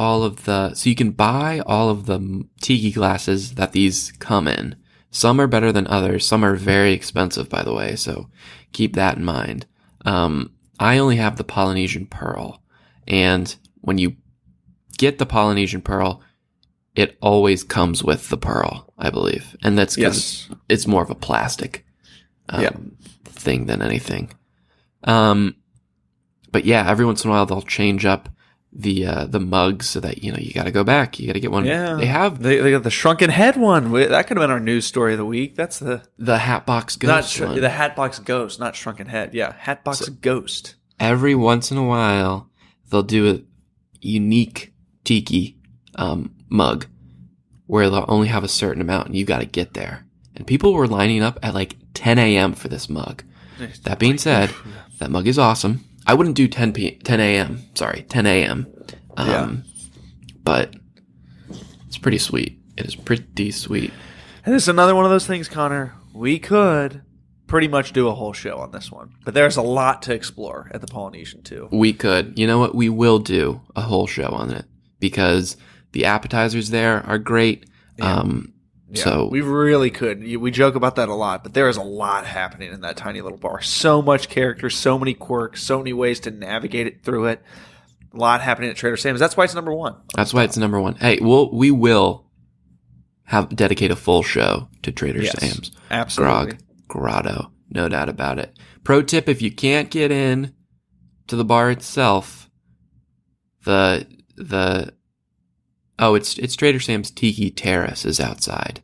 Speaker 1: so you can buy all of the tiki glasses that these come in. Some are better than others. Some are very expensive, by the way, so keep that in mind. I only have the Polynesian Pearl, and when you get the Polynesian Pearl, it always comes with the pearl, I believe, and that's because it's more of a plastic thing than anything. But yeah, every once in a while they'll change up the mugs so that you got to go back. You got to get one.
Speaker 7: Yeah,
Speaker 1: they
Speaker 7: got the Shrunken Head one. That could have been our news story of the week. That's the
Speaker 1: Hatbox Ghost.
Speaker 7: The Hatbox Ghost, not Shrunken Head. Yeah, Hatbox Ghost.
Speaker 1: Every once in a while they'll do a unique tiki mug where they'll only have a certain amount, and you got to get there. And people were lining up at like 10 a.m. for this mug. That being said, that mug is awesome. I wouldn't do 10 a.m. Sorry, 10 a.m. But it's pretty sweet. It is pretty sweet.
Speaker 7: And it's another one of those things, Connor. We could pretty much do a whole show on this one. But there's a lot to explore at the Polynesian, too.
Speaker 1: We could. You know what? We will do a whole show on it because the appetizers there are great. Yeah.
Speaker 7: Yeah,
Speaker 1: So
Speaker 7: we really could. We joke about that a lot, but there is a lot happening in that tiny little bar. So much character, so many quirks, so many ways to navigate it through it. A lot happening at Trader Sam's. That's why it's number one.
Speaker 1: That's why it's number one. Hey, we will dedicate a full show to Trader Sam's.
Speaker 7: Absolutely.
Speaker 1: Grog Grotto, no doubt about it. Pro tip: if you can't get in to the bar itself, it's Trader Sam's Tiki Terrace is outside.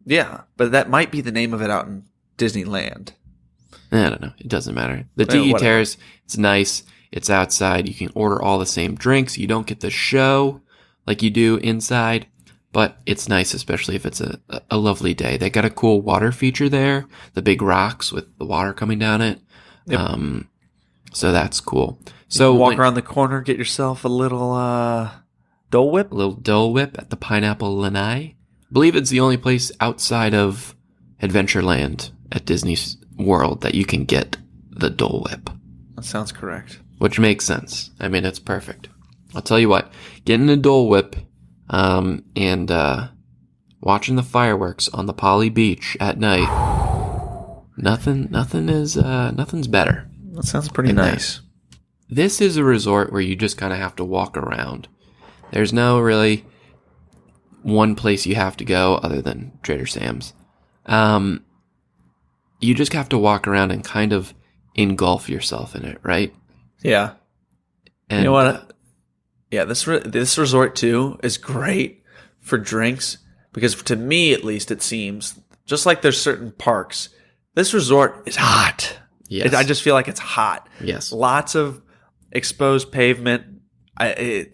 Speaker 7: Yeah, but that might be the name of it out in Disneyland.
Speaker 1: I don't know. It doesn't matter. The Tiki Terrace, it's nice. It's outside. You can order all the same drinks. You don't get the show like you do inside, but it's nice, especially if it's a lovely day. They got a cool water feature there, the big rocks with the water coming down it. Yep. So that's cool. So
Speaker 7: walk around the corner, get yourself a little Dole Whip.
Speaker 1: A little Dole Whip at the Pineapple Lanai. I believe it's the only place outside of Adventureland at Disney World that you can get the Dole Whip.
Speaker 7: That sounds correct.
Speaker 1: Which makes sense. I mean, it's perfect. I'll tell you what, getting a Dole Whip and watching the fireworks on the Poly Beach at night, nothing's better.
Speaker 7: That sounds pretty nice.
Speaker 1: This is a resort where you just kind of have to walk around. There's no really one place you have to go other than Trader Sam's. You just have to walk around and kind of engulf yourself in it, right?
Speaker 7: Yeah.
Speaker 1: And,
Speaker 7: you know what? Yeah, this resort too is great for drinks because to me, at least, it seems just like there's certain parks. This resort is hot.
Speaker 1: Yes.
Speaker 7: I just feel like it's hot.
Speaker 1: Yes.
Speaker 7: Lots of exposed pavement,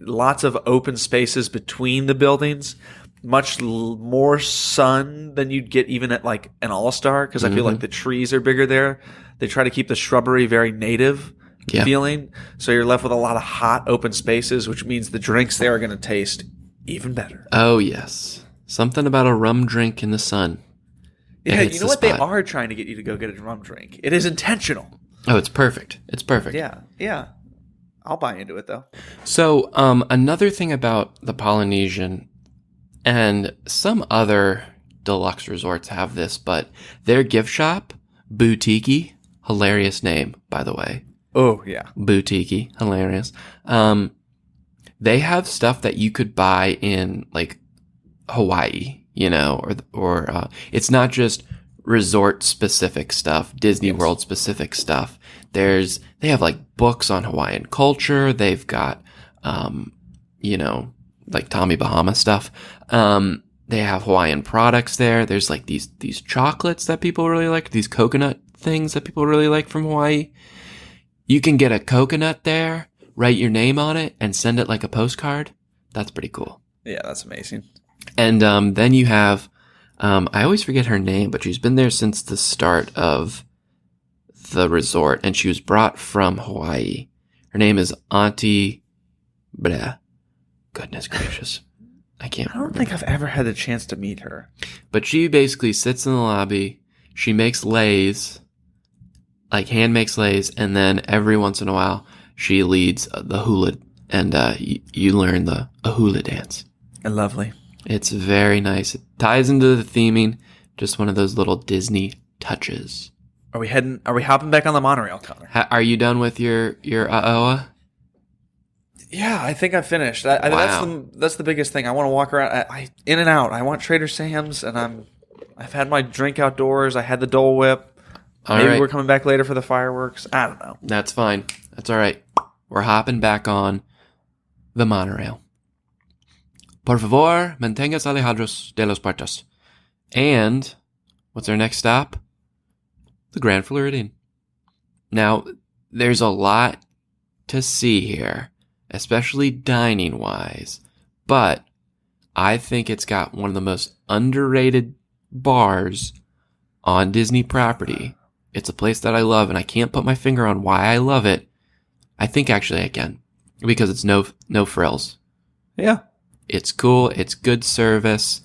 Speaker 7: lots of open spaces between the buildings, much more sun than you'd get even at like an All-Star because I feel like the trees are bigger there. They try to keep the shrubbery very native feeling. So you're left with a lot of hot open spaces, which means the drinks there are going to taste even better.
Speaker 1: Oh, yes. Something about a rum drink in the sun.
Speaker 7: Yeah, you know what? They are trying to get you to go get a rum drink. It is intentional.
Speaker 1: Oh, it's perfect. It's perfect.
Speaker 7: Yeah. I'll buy into it, though.
Speaker 1: So another thing about the Polynesian, and some other deluxe resorts have this, but their gift shop, Boutique, hilarious name, by the way.
Speaker 7: Oh, yeah.
Speaker 1: Boutique, hilarious. They have stuff that you could buy in like Hawaii, you know, or it's not just resort specific stuff, Disney World specific stuff. They have like books on Hawaiian culture. They've got, you know, like Tommy Bahama stuff. They have Hawaiian products there. There's like these chocolates that people really like, these coconut things that people really like from Hawaii. You can get a coconut there, write your name on it, and send it like a postcard. That's pretty cool.
Speaker 7: Yeah, that's amazing.
Speaker 1: And then you have, I always forget her name, but she's been there since the start of the resort, and she was brought from Hawaii. Her name is Auntie Blah. Goodness gracious. I don't
Speaker 7: think I've ever had the chance to meet her.
Speaker 1: But she basically sits in the lobby. She makes lays, like hand makes lays, and then every once in a while she leads the hula, and you learn the hula dance.
Speaker 7: Lovely.
Speaker 1: It's very nice. It ties into the theming. Just one of those little Disney touches.
Speaker 7: Are we hopping back on the monorail, Connor?
Speaker 1: Are you done with your AOA?
Speaker 7: Yeah, I think I finished.
Speaker 1: Wow.
Speaker 7: That's the biggest thing. I want to walk around. I in and out. I want Trader Sam's, and I've had my drink outdoors. I had the Dole Whip. Maybe we're coming back later for the fireworks. I don't know.
Speaker 1: That's fine. That's all right. We're hopping back on the monorail. Por favor, manténgase alejados de los puertos. And what's our next stop? The Grand Floridian. Now, there's a lot to see here, especially dining-wise, but I think it's got one of the most underrated bars on Disney property. It's a place that I love, and I can't put my finger on why I love it. I think actually I can, because it's no frills.
Speaker 7: Yeah.
Speaker 1: It's cool. It's good service.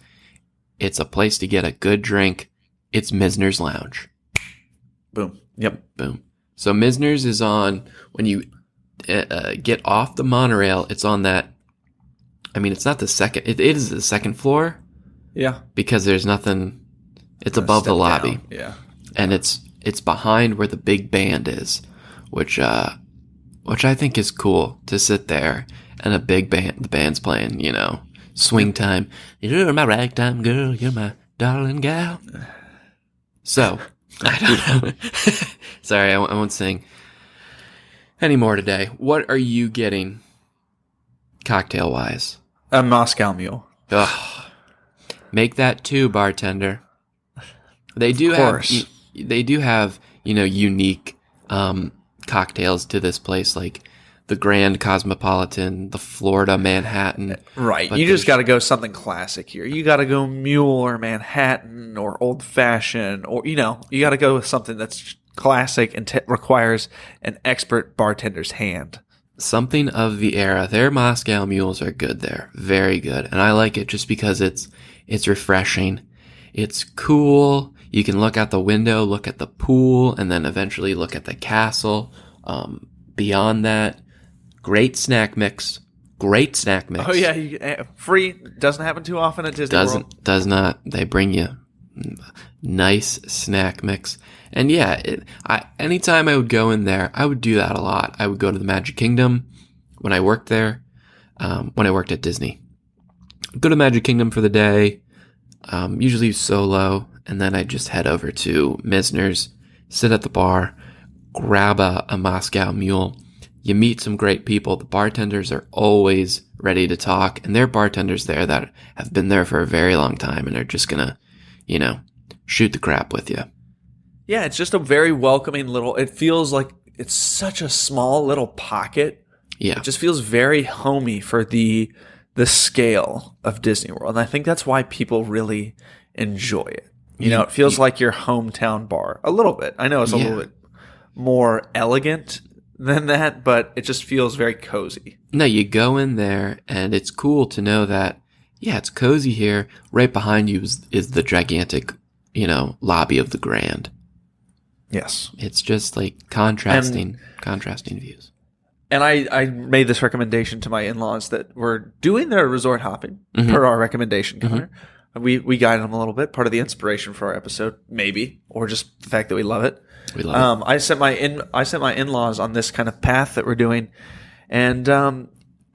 Speaker 1: It's a place to get a good drink. It's Misner's Lounge.
Speaker 7: Boom. Yep.
Speaker 1: Boom. So Misner's is on, when you get off the monorail, it's on that, I mean, it's not the second, it is the second floor.
Speaker 7: Yeah.
Speaker 1: Because there's nothing. It's above the lobby.
Speaker 7: Down. Yeah.
Speaker 1: And it's behind where the big band is, which I think is cool to sit there and a big band. The band's playing, swing time. You're my ragtime girl. You're my darling gal. So I don't know. Sorry, I won't sing anymore today. What are you getting, cocktail wise?
Speaker 7: A Moscow Mule.
Speaker 1: Ugh. Make that 2, bartender. They do have unique cocktails to this place, like the Grand Cosmopolitan, the Florida Manhattan.
Speaker 7: Right. You just got to go something classic here. You got to go Mule or Manhattan or Old Fashioned, or you got to go with something that's classic and requires an expert bartender's hand.
Speaker 1: Something of the era. Their Moscow Mules are good there. Very good. And I like it just because it's refreshing. It's cool. You can look out the window, look at the pool, and then eventually look at the castle. Beyond that, great snack mix. Great snack mix.
Speaker 7: Oh, yeah. Free. Doesn't happen too often at Disney World.
Speaker 1: Does not. They bring you nice snack mix. And yeah, anytime I would go in there, I would do that a lot. I would go to the Magic Kingdom when I worked there, when I worked at Disney. Go to Magic Kingdom for the day, usually solo, and then I'd just head over to Misner's, sit at the bar, grab a Moscow Mule. You meet some great people. The bartenders are always ready to talk, and there are bartenders there that have been there for a very long time and are just gonna, shoot the crap with you.
Speaker 7: Yeah, it's just a very welcoming little. It feels like it's such a small little pocket.
Speaker 1: Yeah,
Speaker 7: it just feels very homey for the scale of Disney World, and I think that's why people really enjoy it. It feels like your hometown bar a little bit. I know it's a little bit more elegant than that, but it just feels very cozy.
Speaker 1: No, you go in there, and it's cool to know that it's cozy here. Right behind you is the gigantic, lobby of the Grand.
Speaker 7: Yes.
Speaker 1: It's just like contrasting views.
Speaker 7: And I made this recommendation to my in-laws that were doing their resort hopping per our recommendation, Connor. We guided them a little bit, part of the inspiration for our episode, maybe, or just the fact that we love it.
Speaker 1: We love it.
Speaker 7: I sent my in-laws on this kind of path that we're doing, and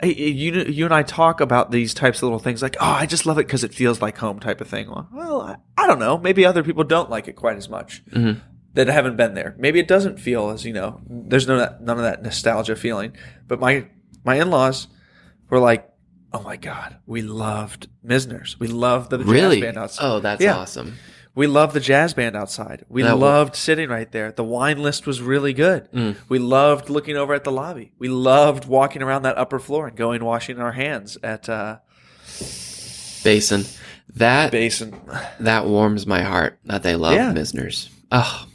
Speaker 7: you and I talk about these types of little things like, oh, I just love it because it feels like home type of thing. Well, I don't know. Maybe other people don't like it quite as much. That haven't been there. Maybe it doesn't feel as, there's none of that nostalgia feeling. But my in-laws were like, oh my God, we loved Misner's. We loved the jazz band outside.
Speaker 1: Oh, that's awesome.
Speaker 7: We loved the jazz band outside. We loved sitting right there. The wine list was really good. We loved looking over at the lobby. We loved walking around that upper floor and going washing our hands at
Speaker 1: Basin. That warms my heart that they love Misner's. Oh.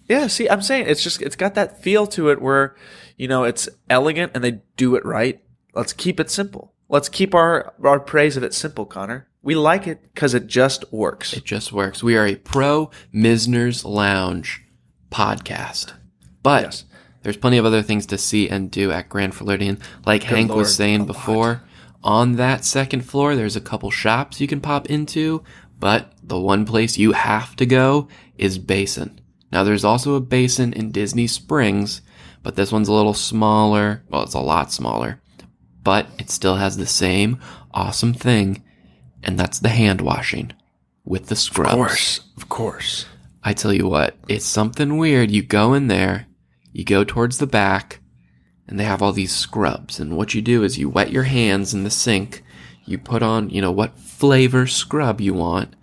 Speaker 7: Yeah, see, I'm saying it's got that feel to it where, it's elegant and they do it right. Let's keep it simple. Let's keep our praise of it simple, Connor. We like it because it just works.
Speaker 1: It just works. We are a pro Misner's Lounge podcast. But there's plenty of other things to see and do at Grand Floridian. Like Hank was saying before, on that second floor, there's a couple shops you can pop into. But the one place you have to go is Basin. Now, there's also a Basin in Disney Springs, but this one's a little smaller. Well, it's a lot smaller, but it still has the same awesome thing, and that's the hand washing with the scrubs.
Speaker 7: Of course.
Speaker 1: I tell you what, it's something weird. You go in there, you go towards the back, and they have all these scrubs, and what you do is you wet your hands in the sink, you put on, what flavor scrub you want,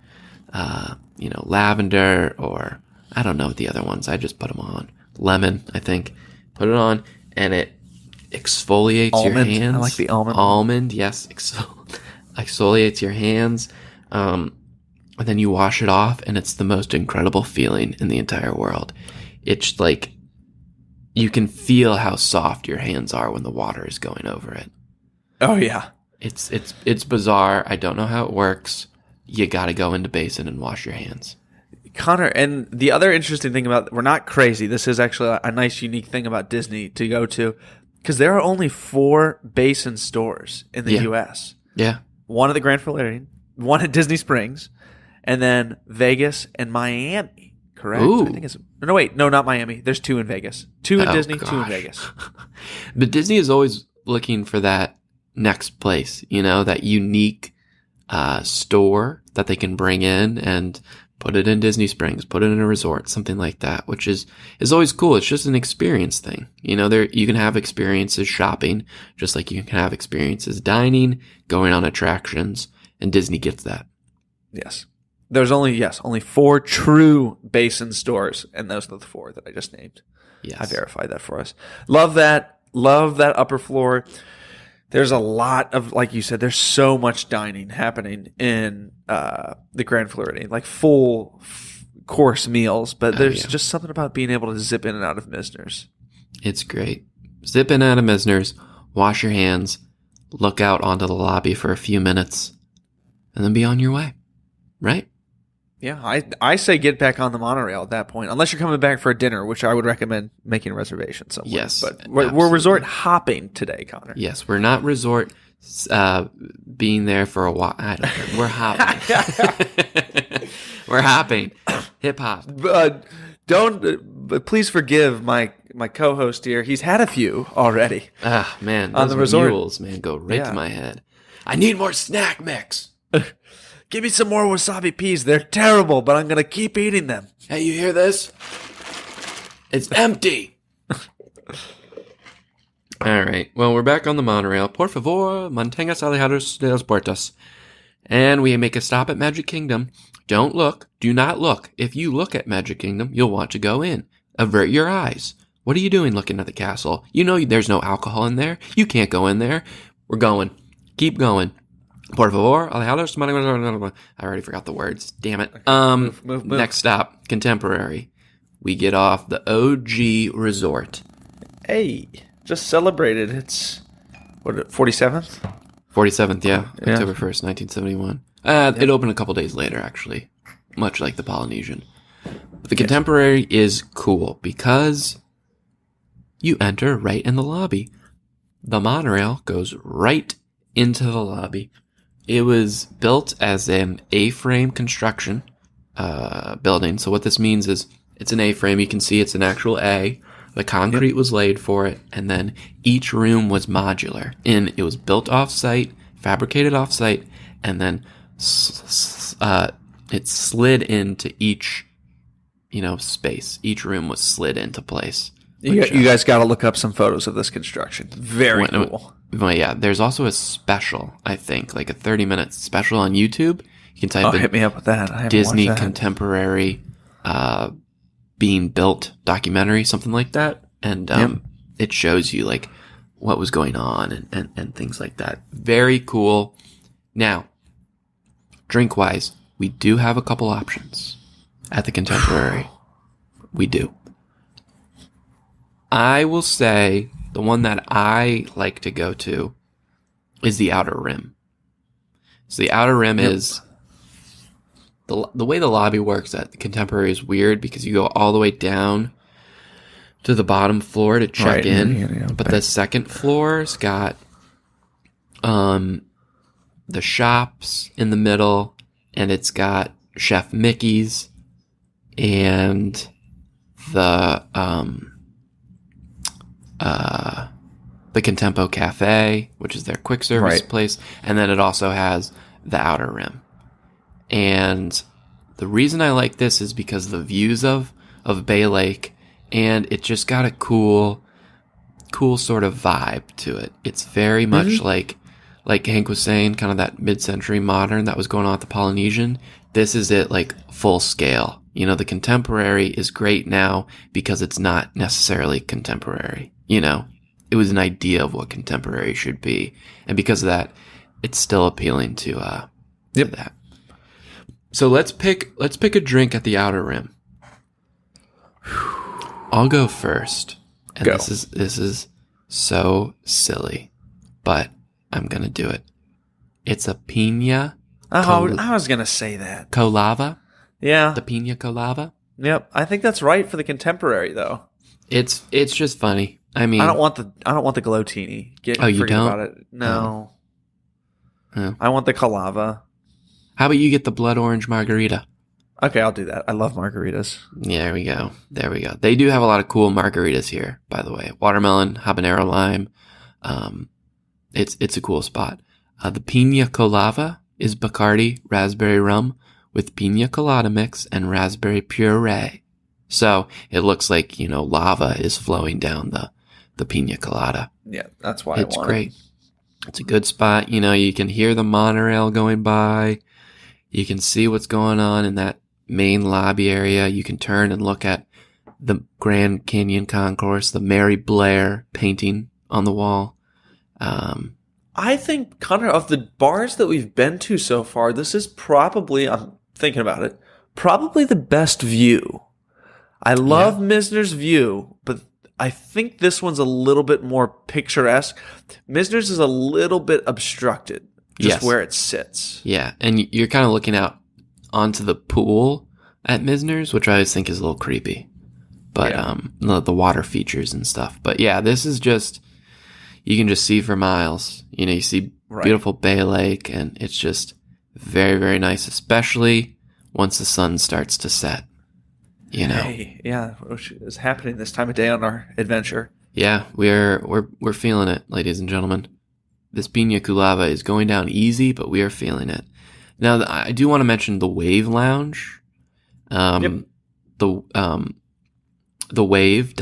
Speaker 1: lavender or... I don't know what the other ones. I just put them on. Lemon, I think. Put it on, and it exfoliates your hands.
Speaker 7: I like the almond.
Speaker 1: Almond, yes. Exfoliates your hands. And then you wash it off, and it's the most incredible feeling in the entire world. It's like you can feel how soft your hands are when the water is going over it.
Speaker 7: Oh, yeah.
Speaker 1: It's bizarre. I don't know how it works. You got to go into Basin and wash your hands.
Speaker 7: Connor, and the other interesting thing about, we're not crazy. This is actually a nice, unique thing about Disney to go to, because there are only 4 Basin stores in the U.S.
Speaker 1: Yeah.
Speaker 7: One at the Grand Floridian, one at Disney Springs, and then Vegas and Miami. Correct?
Speaker 1: Ooh.
Speaker 7: I think it's not Miami. There's 2 in Vegas. 2 in Disney,
Speaker 1: gosh.
Speaker 7: 2 in Vegas.
Speaker 1: But Disney is always looking for that next place, that unique store that they can bring in and put it in Disney Springs, put it in a resort, something like that, which is always cool. It's just an experience thing. You can have experiences shopping, just like you can have experiences dining, going on attractions, and Disney gets that.
Speaker 7: Yes. There's only 4 true basin stores, and those are the 4 that I just named.
Speaker 1: Yes.
Speaker 7: I verified that for us. Love that upper floor. There's a lot of, like you said, there's so much dining happening in the Grand Floridian, like full course meals, but there's just something about being able to zip in and out of Misner's.
Speaker 1: It's great. Zip in and out of Misner's, wash your hands, look out onto the lobby for a few minutes, and then be on your way. Right?
Speaker 7: Yeah, I say get back on the monorail at that point, unless you're coming back for a dinner, which I would recommend making a reservation somewhere.
Speaker 1: Yes,
Speaker 7: but we're resort hopping today, Connor.
Speaker 1: Yes, we're not resort being there for a while. I don't know. We're hopping. We're hopping. Hip hop.
Speaker 7: Please forgive my co-host here. He's had a few already.
Speaker 1: Ah, man,
Speaker 7: on
Speaker 1: those
Speaker 7: the resort.
Speaker 1: mules, man, go right to my head. I need more snack mix.
Speaker 7: Give me some more wasabi peas. They're terrible, but I'm going to keep eating them.
Speaker 1: Hey, you hear this? It's empty. All right. Well, we're back on the monorail. Por favor, manténgase alejados de las puertas. And we make a stop at Magic Kingdom. Don't look. Do not look. If you look at Magic Kingdom, you'll want to go in. Avert your eyes. What are you doing looking at the castle? You know there's no alcohol in there. You can't go in there. We're going. Keep going. Por favor, alejados. I already forgot the words. Damn it.
Speaker 7: Okay, move.
Speaker 1: Next stop, Contemporary. We get off the OG resort.
Speaker 7: Hey, just celebrated. It's, 47th?
Speaker 1: 47th, yeah. October 1st, 1971. It opened a couple days later, actually. Much like the Polynesian. But the Contemporary is cool because you enter right in the lobby. The monorail goes right into the lobby. It was built as an A-frame construction building. So what this means is it's an A-frame. You can see it's an actual A. The concrete was laid for it, and then each room was modular. And it was built off-site, fabricated off-site, and then it slid into each, space. Each room was slid into place.
Speaker 7: You guys got to look up some photos of this construction. Very cool.
Speaker 1: Well, yeah, there's also a special, I think, like a 30-minute special on YouTube. You can type in
Speaker 7: hit me up with that. I haven't
Speaker 1: Disney
Speaker 7: watched that.
Speaker 1: Contemporary being built documentary, something like that. And it shows you like what was going on and things like that. Very cool. Now, drink-wise, we do have a couple options at the Contemporary. We do. I will say the one that I like to go to is the Outer Rim. So the Outer Rim is the way the lobby works at the Contemporary is weird because you go all the way down to the bottom floor to check in. But the second floor's got the shops in the middle, and it's got Chef Mickey's and the Contempo Cafe, which is their quick service place, and then it also has the Outer Rim. And the reason I like this is because of the views of Bay Lake, and it just got a cool sort of vibe to it. It's very much like Hank was saying, kind of that mid-century modern that was going on at the Polynesian. This is it, like full scale. The Contemporary is great now because it's not necessarily contemporary. It was an idea of what Contemporary should be, and because of that, it's still appealing to that. So let's pick a drink at the Outer Rim. I'll go first, and
Speaker 7: Go.
Speaker 1: This is so silly, but I'm gonna do it. It's a piña.
Speaker 7: I was gonna say that.
Speaker 1: Colada.
Speaker 7: Yeah.
Speaker 1: The piña colada.
Speaker 7: Yep. I think that's right for the Contemporary, though.
Speaker 1: It's just funny. I mean,
Speaker 7: I don't want the glotini.
Speaker 1: Oh, you
Speaker 7: forget
Speaker 1: don't?
Speaker 7: about it. No.
Speaker 1: Oh.
Speaker 7: I want the calava.
Speaker 1: How about you get the blood orange margarita?
Speaker 7: Okay, I'll do that. I love margaritas.
Speaker 1: Yeah, there we go. There we go. They do have a lot of cool margaritas here, by the way. Watermelon, habanero lime. It's a cool spot. The Pina Colada is Bacardi raspberry rum with pina colada mix and raspberry puree. So it looks like, lava is flowing down the pina colada.
Speaker 7: Yeah, that's why
Speaker 1: it's great. It's a good spot. You can hear the monorail going by. You can see what's going on in that main lobby area. You can turn and look at the Grand Canyon Concourse, the Mary Blair painting on the wall.
Speaker 7: I think, Connor, of the bars that we've been to so far, this is probably, I'm thinking about it, probably the best view. I love Misner's view, but I think this one's a little bit more picturesque. Misner's is a little bit obstructed, just where it sits.
Speaker 1: Yeah, and you're kind of looking out onto the pool at Misner's, which I always think is a little creepy. But the water features and stuff. But yeah, this is just, you can just see for miles. You see beautiful Bay Lake, and it's just very, very nice, especially once the sun starts to set.
Speaker 7: Hey, yeah, which is happening this time of day on our adventure.
Speaker 1: Yeah, we're feeling it, ladies and gentlemen. This Pina Colada is going down easy, but we are feeling it. Now, I do want to mention the Wave Lounge. The Wave ...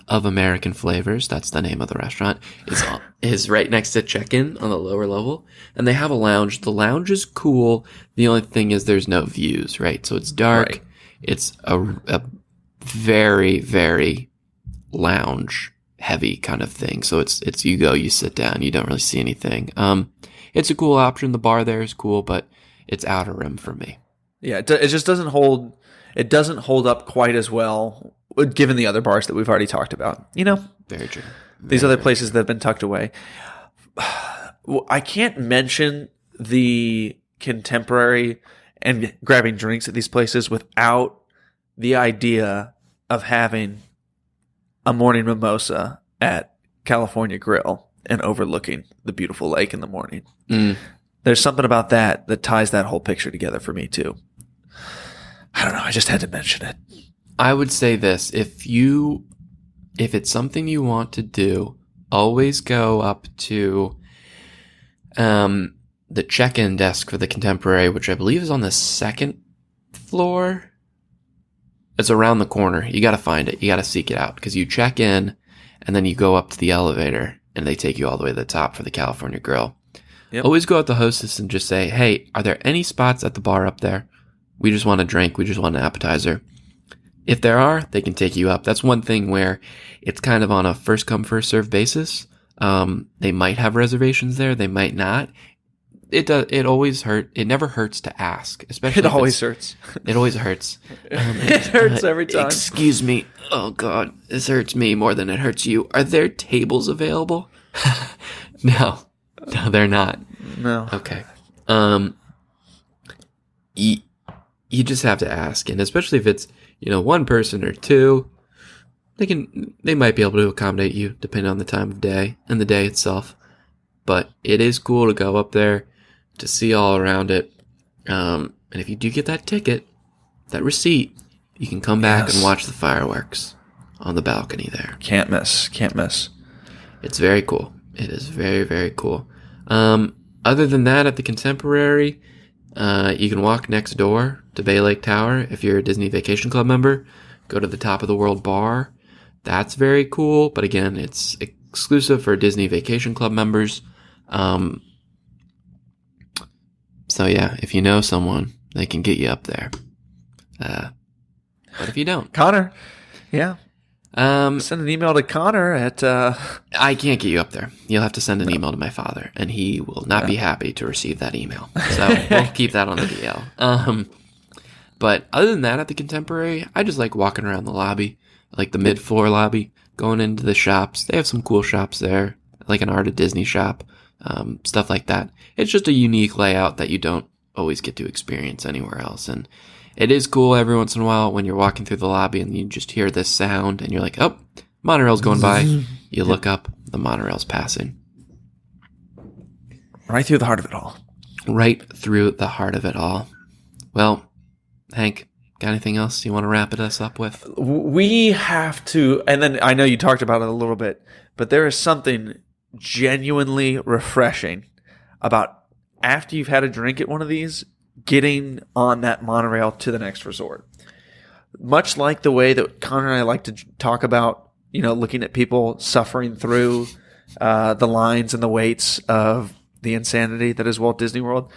Speaker 1: of American Flavors, that's the name of the restaurant, is right next to check-in on the lower level, and they have a lounge. The lounge is cool. The only thing is there's no views, right? So it's dark. Right. It's a very, very lounge heavy kind of thing. So it's you go, you sit down, you don't really see anything. It's a cool option. The bar there is cool, but it's outer rim for me.
Speaker 7: Yeah, it just doesn't hold. It doesn't hold up quite as well, given the other bars that we've already talked about.
Speaker 1: Very true.
Speaker 7: These other places that have been tucked away. I can't mention the contemporary and grabbing drinks at these places without the idea of having a morning mimosa at California Grill and overlooking the beautiful lake in the morning. There's something about that ties that whole picture together for me too. I don't know. I just had to mention it.
Speaker 1: I would say this. If it's something you want to do, always go up to the check-in desk for the Contemporary, which I believe is on the second floor. It's around the corner. You got to find it. You got to seek it out because you check in and then you go up to the elevator and they take you all the way to the top for the California Grill. Yep. Always go at the hostess and just say, hey, are there any spots at the bar up there? We just want a drink. We just want an appetizer. If there are, they can take you up. That's one thing where it's kind of on a first come, first serve basis. They might have reservations there. They might not. It always hurts. It never hurts to ask. Especially
Speaker 7: it always hurts.
Speaker 1: It always hurts.
Speaker 7: It hurts every time.
Speaker 1: Excuse me. Oh, God. This hurts me more than it hurts you. Are there tables available? No, they're not.
Speaker 7: No.
Speaker 1: Okay. You just have to ask. And especially if it's, one person or two, they might be able to accommodate you depending on the time of day and the day itself. But it is cool to go up there to see all around it. And if you do get that ticket, that receipt, you can come back and watch the fireworks on the balcony there.
Speaker 7: Can't miss. Can't miss.
Speaker 1: It's very cool. It is very, very cool. Other than that, at the Contemporary, you can walk next door to Bay Lake Tower. If you're a Disney Vacation Club member, go to the Top of the World Bar. That's very cool. But again, it's exclusive for Disney Vacation Club members. So yeah, if you know someone, they can get you up there. But if you don't,
Speaker 7: Connor, yeah, send an email to Connor at.
Speaker 1: I can't get you up there. You'll have to send an email to my father, and he will not be happy to receive that email. So we'll keep that on the DL. But other than that, at the Contemporary, I just like walking around the lobby, like the mid-floor lobby, going into the shops. They have some cool shops there, like an Art of Disney shop, stuff like that. It's just a unique layout that you don't always get to experience anywhere else. And it is cool every once in a while when you're walking through the lobby and you just hear this sound and you're like, oh, monorail's going by. You look up, the monorail's passing.
Speaker 7: Right through the heart of it all.
Speaker 1: right through the heart of it all. Well, Hank, got anything else you want to wrap us up with?
Speaker 7: We have to, and then I know you talked about it a little bit, but there is something genuinely refreshing about after you've had a drink at one of these, getting on that monorail to the next resort. Much like the way that Connor and I like to talk about, looking at people suffering through the lines and the waits of the insanity that is Walt Disney World.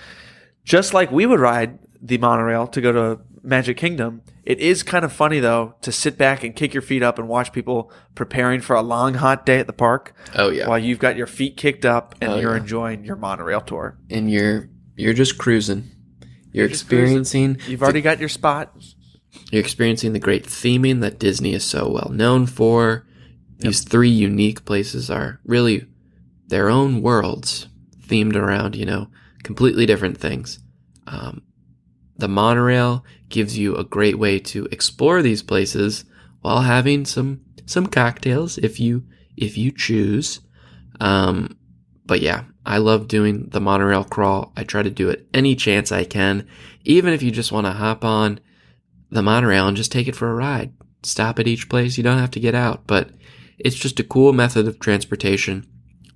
Speaker 7: Just like we would ride the monorail to go to Magic Kingdom, it is kind of funny, though, to sit back and kick your feet up and watch people preparing for a long, hot day at the park.
Speaker 1: Oh, yeah.
Speaker 7: While you've got your feet kicked up and you're enjoying your monorail tour.
Speaker 1: And you're just cruising. You're experiencing...
Speaker 7: You've already got your spot.
Speaker 1: You're experiencing the great theming that Disney is so well known for. These three unique places are really their own worlds, themed around, completely different things. The monorail gives you a great way to explore these places while having some cocktails if you choose. But yeah, I love doing the monorail crawl. I try to do it any chance I can, even if you just want to hop on the monorail and just take it for a ride. Stop at each place. You don't have to get out, but it's just a cool method of transportation,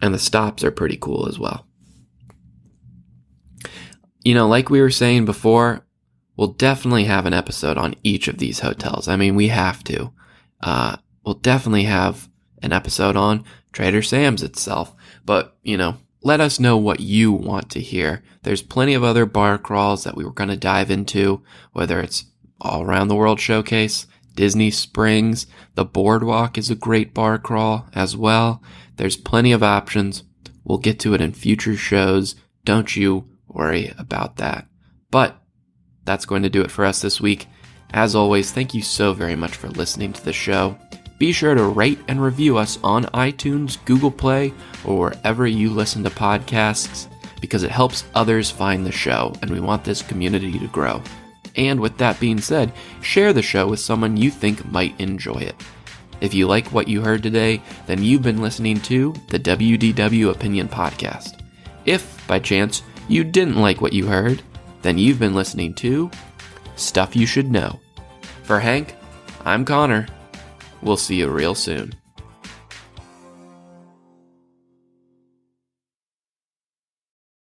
Speaker 1: and the stops are pretty cool as well. Like we were saying before, we'll definitely have an episode on each of these hotels. I mean, we have to. We'll definitely have an episode on Trader Sam's itself, but, let us know what you want to hear. There's plenty of other bar crawls that we were going to dive into, whether it's All Around the World Showcase, Disney Springs, the Boardwalk is a great bar crawl as well. There's plenty of options. We'll get to it in future shows. Don't you worry about that. But that's going to do it for us this week. As always, thank you so very much for listening to the show. Be sure to rate and review us on iTunes, Google Play, or wherever you listen to podcasts, because it helps others find the show, and we want this community to grow. And with that being said, share the show with someone you think might enjoy it. If you like what you heard today, then you've been listening to the WDW Opinion Podcast. If, by chance, you didn't like what you heard, then you've been listening to Stuff You Should Know. For Hank, I'm Connor. We'll see you real soon.